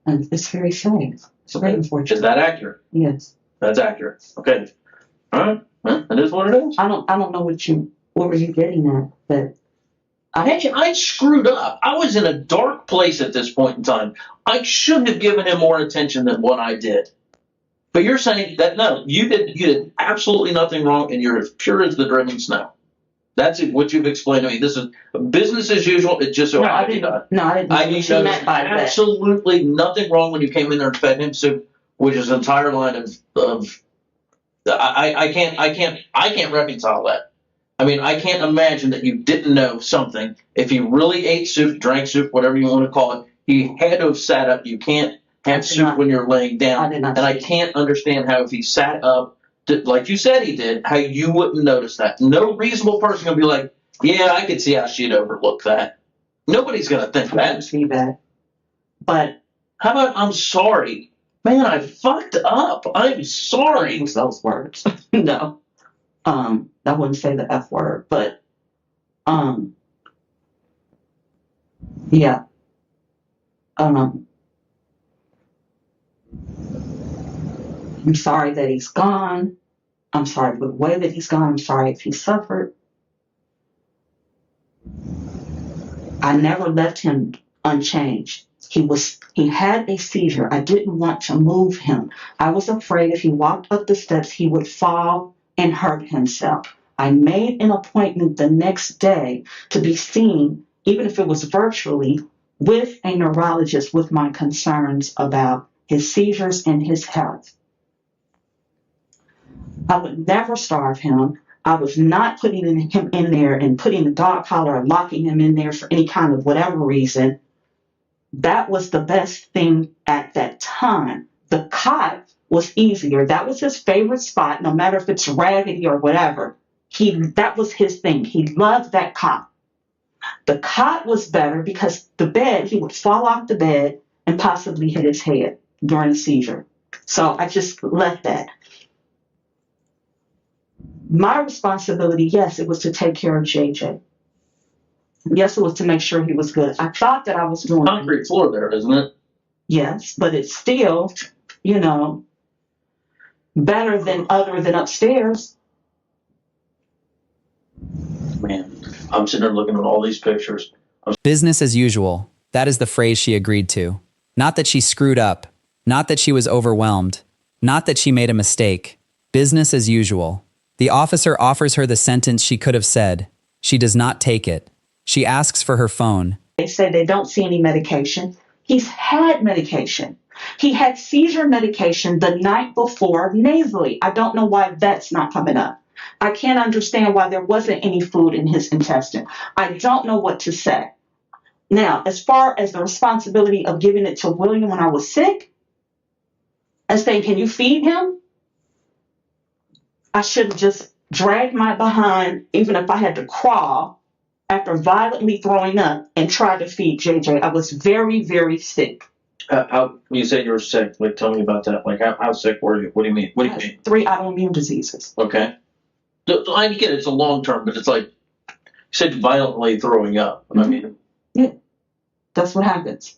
sad. It's very unfortunate. Is that accurate? Yes. That's accurate. Okay. All right. Well, it is what it is. I don't know what were you getting at, but I screwed up. I was in a dark place at this point in time. I should have given him more attention than what I did. But you're saying that no, you did absolutely nothing wrong, and you're as pure as the driven snow. That's what you've explained to me. This is business as usual. It just so happened he died. No, I didn't. I noticed absolutely nothing wrong when you came in there and fed him soup, which is an entire line of I can't reconcile that. I mean, I can't imagine that you didn't know something. If he really ate soup, drank soup, whatever you want to call it, he had to have sat up. You can't have soup when you're laying down. And I can't understand how if he sat up, like you said he did, how you wouldn't notice that. No reasonable person can be like, yeah, I could see how she'd overlook that. Nobody's going to think that. I didn't see that. But how about I'm sorry? Man, I fucked up. I'm sorry. use those words. No. I wouldn't say the F word, but yeah. I'm sorry that he's gone. I'm sorry for the way that he's gone. I'm sorry if he suffered. I never left him unchanged. He had a seizure. I didn't want to move him. I was afraid if he walked up the steps, he would fall and hurt himself. I made an appointment the next day to be seen, even if it was virtually, with a neurologist with my concerns about his seizures and his health. I would never starve him. I was not putting him in there and putting a dog collar or locking him in there for any kind of whatever reason. That was the best thing at that time. The cot was easier. That was his favorite spot, no matter if it's raggedy or whatever. That was his thing. He loved that cot. The cot was better because the bed, he would fall off the bed and possibly hit his head during a seizure. So I just left that. My responsibility, yes, it was to take care of JJ. Yes, it was to make sure he was good. I thought that I was doing Concrete floor there, isn't it? Yes, but it's still, better than other than upstairs. Man, I'm sitting there looking at all these pictures. Business as usual. That is the phrase she agreed to. Not that she screwed up. Not that she was overwhelmed. Not that she made a mistake. Business as usual. The officer offers her the sentence she could have said. She does not take it. She asks for her phone. They say they don't see any medication. He's had medication. He had seizure medication the night before nasally. I don't know why that's not coming up. I can't understand why there wasn't any food in his intestine. I don't know what to say. Now, as far as the responsibility of giving it to William when I was sick and saying, can you feed him? I should have just dragged my behind, even if I had to crawl after violently throwing up and tried to feed JJ. I was very, very sick. How you said you were sick? Like, tell me about that. Like, how sick were you? What do you mean? What do you mean? 3 autoimmune diseases. Okay. I get it. It's a long term, but it's like you said, violently throwing up. I mean, Yeah, that's what happens.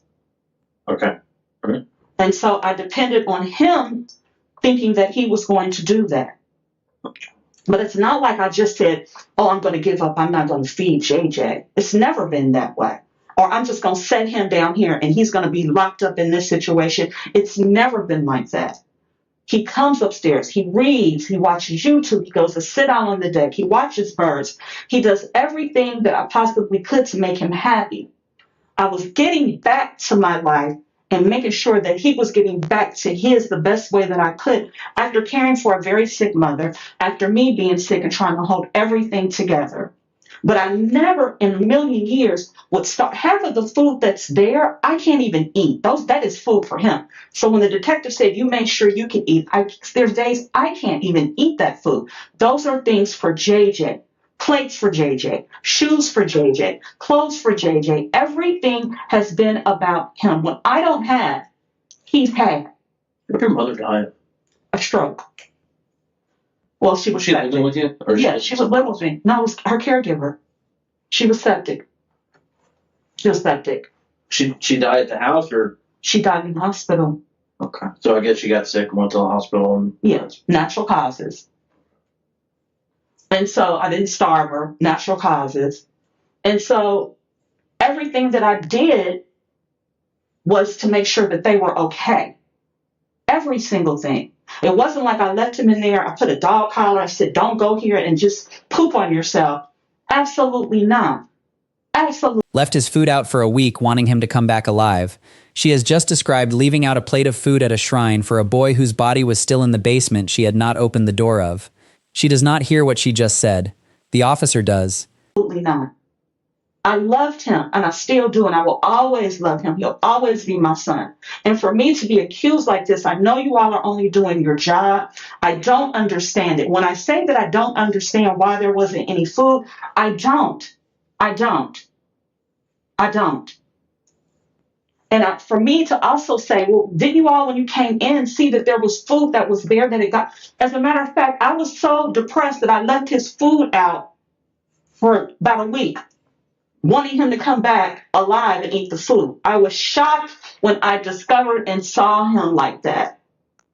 okay. All right. And so I depended on him thinking that he was going to do that. But it's not like I just said, oh, I'm going to give up. I'm not going to feed JJ. It's never been that way. Or I'm just going to set him down here and he's going to be locked up in this situation. It's never been like that. He comes upstairs, he reads, he watches YouTube, he goes to sit out on the deck, he watches birds. He does everything that I possibly could to make him happy. I was getting back to my life and making sure that he was getting back to his the best way that I could after caring for a very sick mother, after me being sick and trying to hold everything together. But I never in a million years would start. Half of the food that's there, I can't even eat. That is food for him. So when the detective said, you make sure you can eat, there's days I can't even eat that food. Those are things for JJ. Plates for JJ, shoes for JJ, clothes for JJ. Everything has been about him. When I don't have, he's had. If your mother died, a stroke. Well, she was she septic. living with you? Or Yeah, she was living with me. No, I was her caregiver. She was septic. She was septic. She died at the house, or She died in the hospital. okay. So I guess she got sick and went to the hospital. And Yeah, natural causes. And so I didn't starve her, natural causes. And so everything that I did was to make sure that they were okay. Every single thing. It wasn't like I left him in there, I put a dog collar, I said, don't go here and just poop on yourself. Absolutely not. Absolutely. Left his food out for a week, wanting him to come back alive. She has just described leaving out a plate of food at a shrine for a boy whose body was still in the basement she had not opened the door of. She does not hear what she just said. The officer does. Absolutely not. I loved him, and I still do, and I will always love him. He'll always be my son. And for me to be accused like this, I know you all are only doing your job. I don't understand it. When I say that I don't understand why there wasn't any food, I don't. I don't. I don't. And for me to also say, well, didn't you all, when you came in, see that there was food that was there that it got? As a matter of fact, I was so depressed that I left his food out for about a week, wanting him to come back alive and eat the food. I was shocked when I discovered and saw him like that.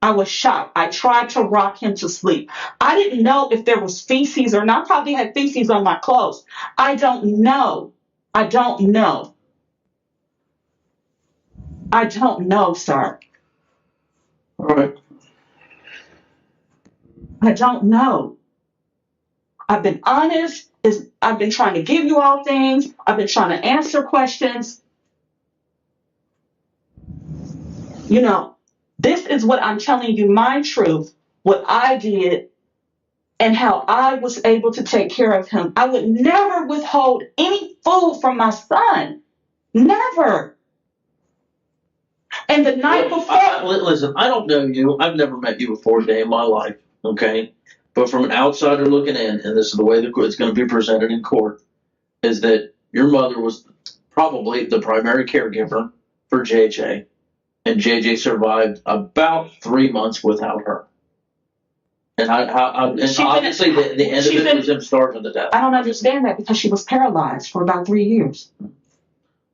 I was shocked. I tried to rock him to sleep. I didn't know if there was feces or not. I probably had feces on my clothes. I don't know. I don't know. I don't know, sir. all right. I don't know. I've been honest. I've been trying to give you all things. I've been trying to answer questions. You know, this is what I'm telling you, my truth, what I did, and how I was able to take care of him. I would never withhold any food from my son. Never. And the night before. Listen, I don't know you. I've never met you before a day in my life. Okay, but from an outsider looking in, and this is the way it's going to be presented in court, is that your mother was probably the primary caregiver for JJ, and JJ survived about 3 months without her. And obviously the end of it was him starving to death. I don't understand that because she was paralyzed for about 3 years.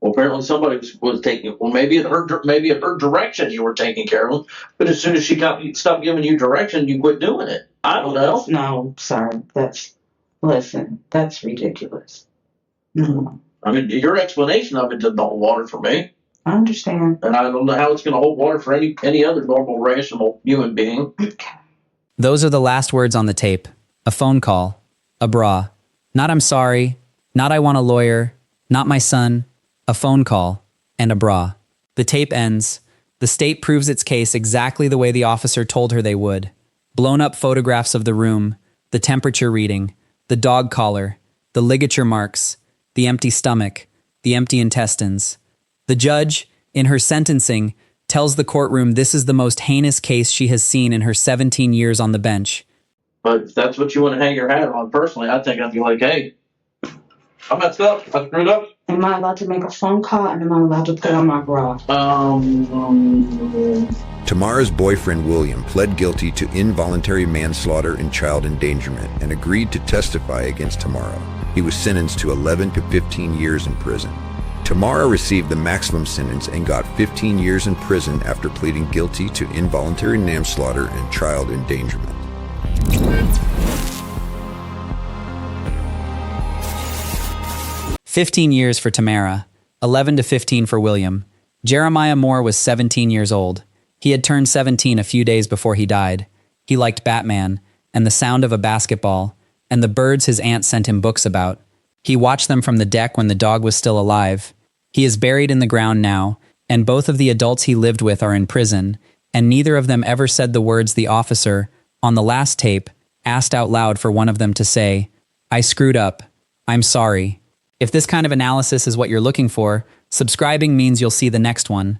Well, apparently somebody was taking. Well, maybe at her direction you were taking care of him, but as soon as she stopped giving you direction, you quit doing it. I don't know. No, sir. That's ridiculous. No, I mean, your explanation of it didn't hold water for me, I understand. and I don't know how it's going to hold water for any other normal, rational human being. Those are the last words on the tape. A phone call. A bra. Not I'm sorry. Not I want a lawyer. Not my son. a phone call, and a bra. The tape ends. The state proves its case exactly the way the officer told her they would. Blown up photographs of the room, the temperature reading, the dog collar, the ligature marks, the empty stomach, the empty intestines. The judge, in her sentencing, tells the courtroom this is the most heinous case she has seen in her 17 years on the bench. But if that's what you want to hang your hat on, personally, I think I'd be like, hey, I messed up. I screwed up. Am I allowed to make a phone call and am I allowed to put on my bra? Tamara's boyfriend William pled guilty to involuntary manslaughter and child endangerment and agreed to testify against Tamara. He was sentenced to 11 to 15 years in prison. Tamara received the maximum sentence and got 15 years in prison after pleading guilty to involuntary manslaughter and child endangerment. "15 years for Tamara, 11 to 15 for William. Jeremiah Moore was 17 years old. He had turned 17 a few days before he died. He liked Batman, and the sound of a basketball, and the birds his aunt sent him books about. He watched them from the deck when the dog was still alive. He is buried in the ground now, and both of the adults he lived with are in prison, and neither of them ever said the words the officer, on the last tape, asked out loud for one of them to say, 'I screwed up. I'm sorry.' If this kind of analysis is what you're looking for, subscribing means you'll see the next one.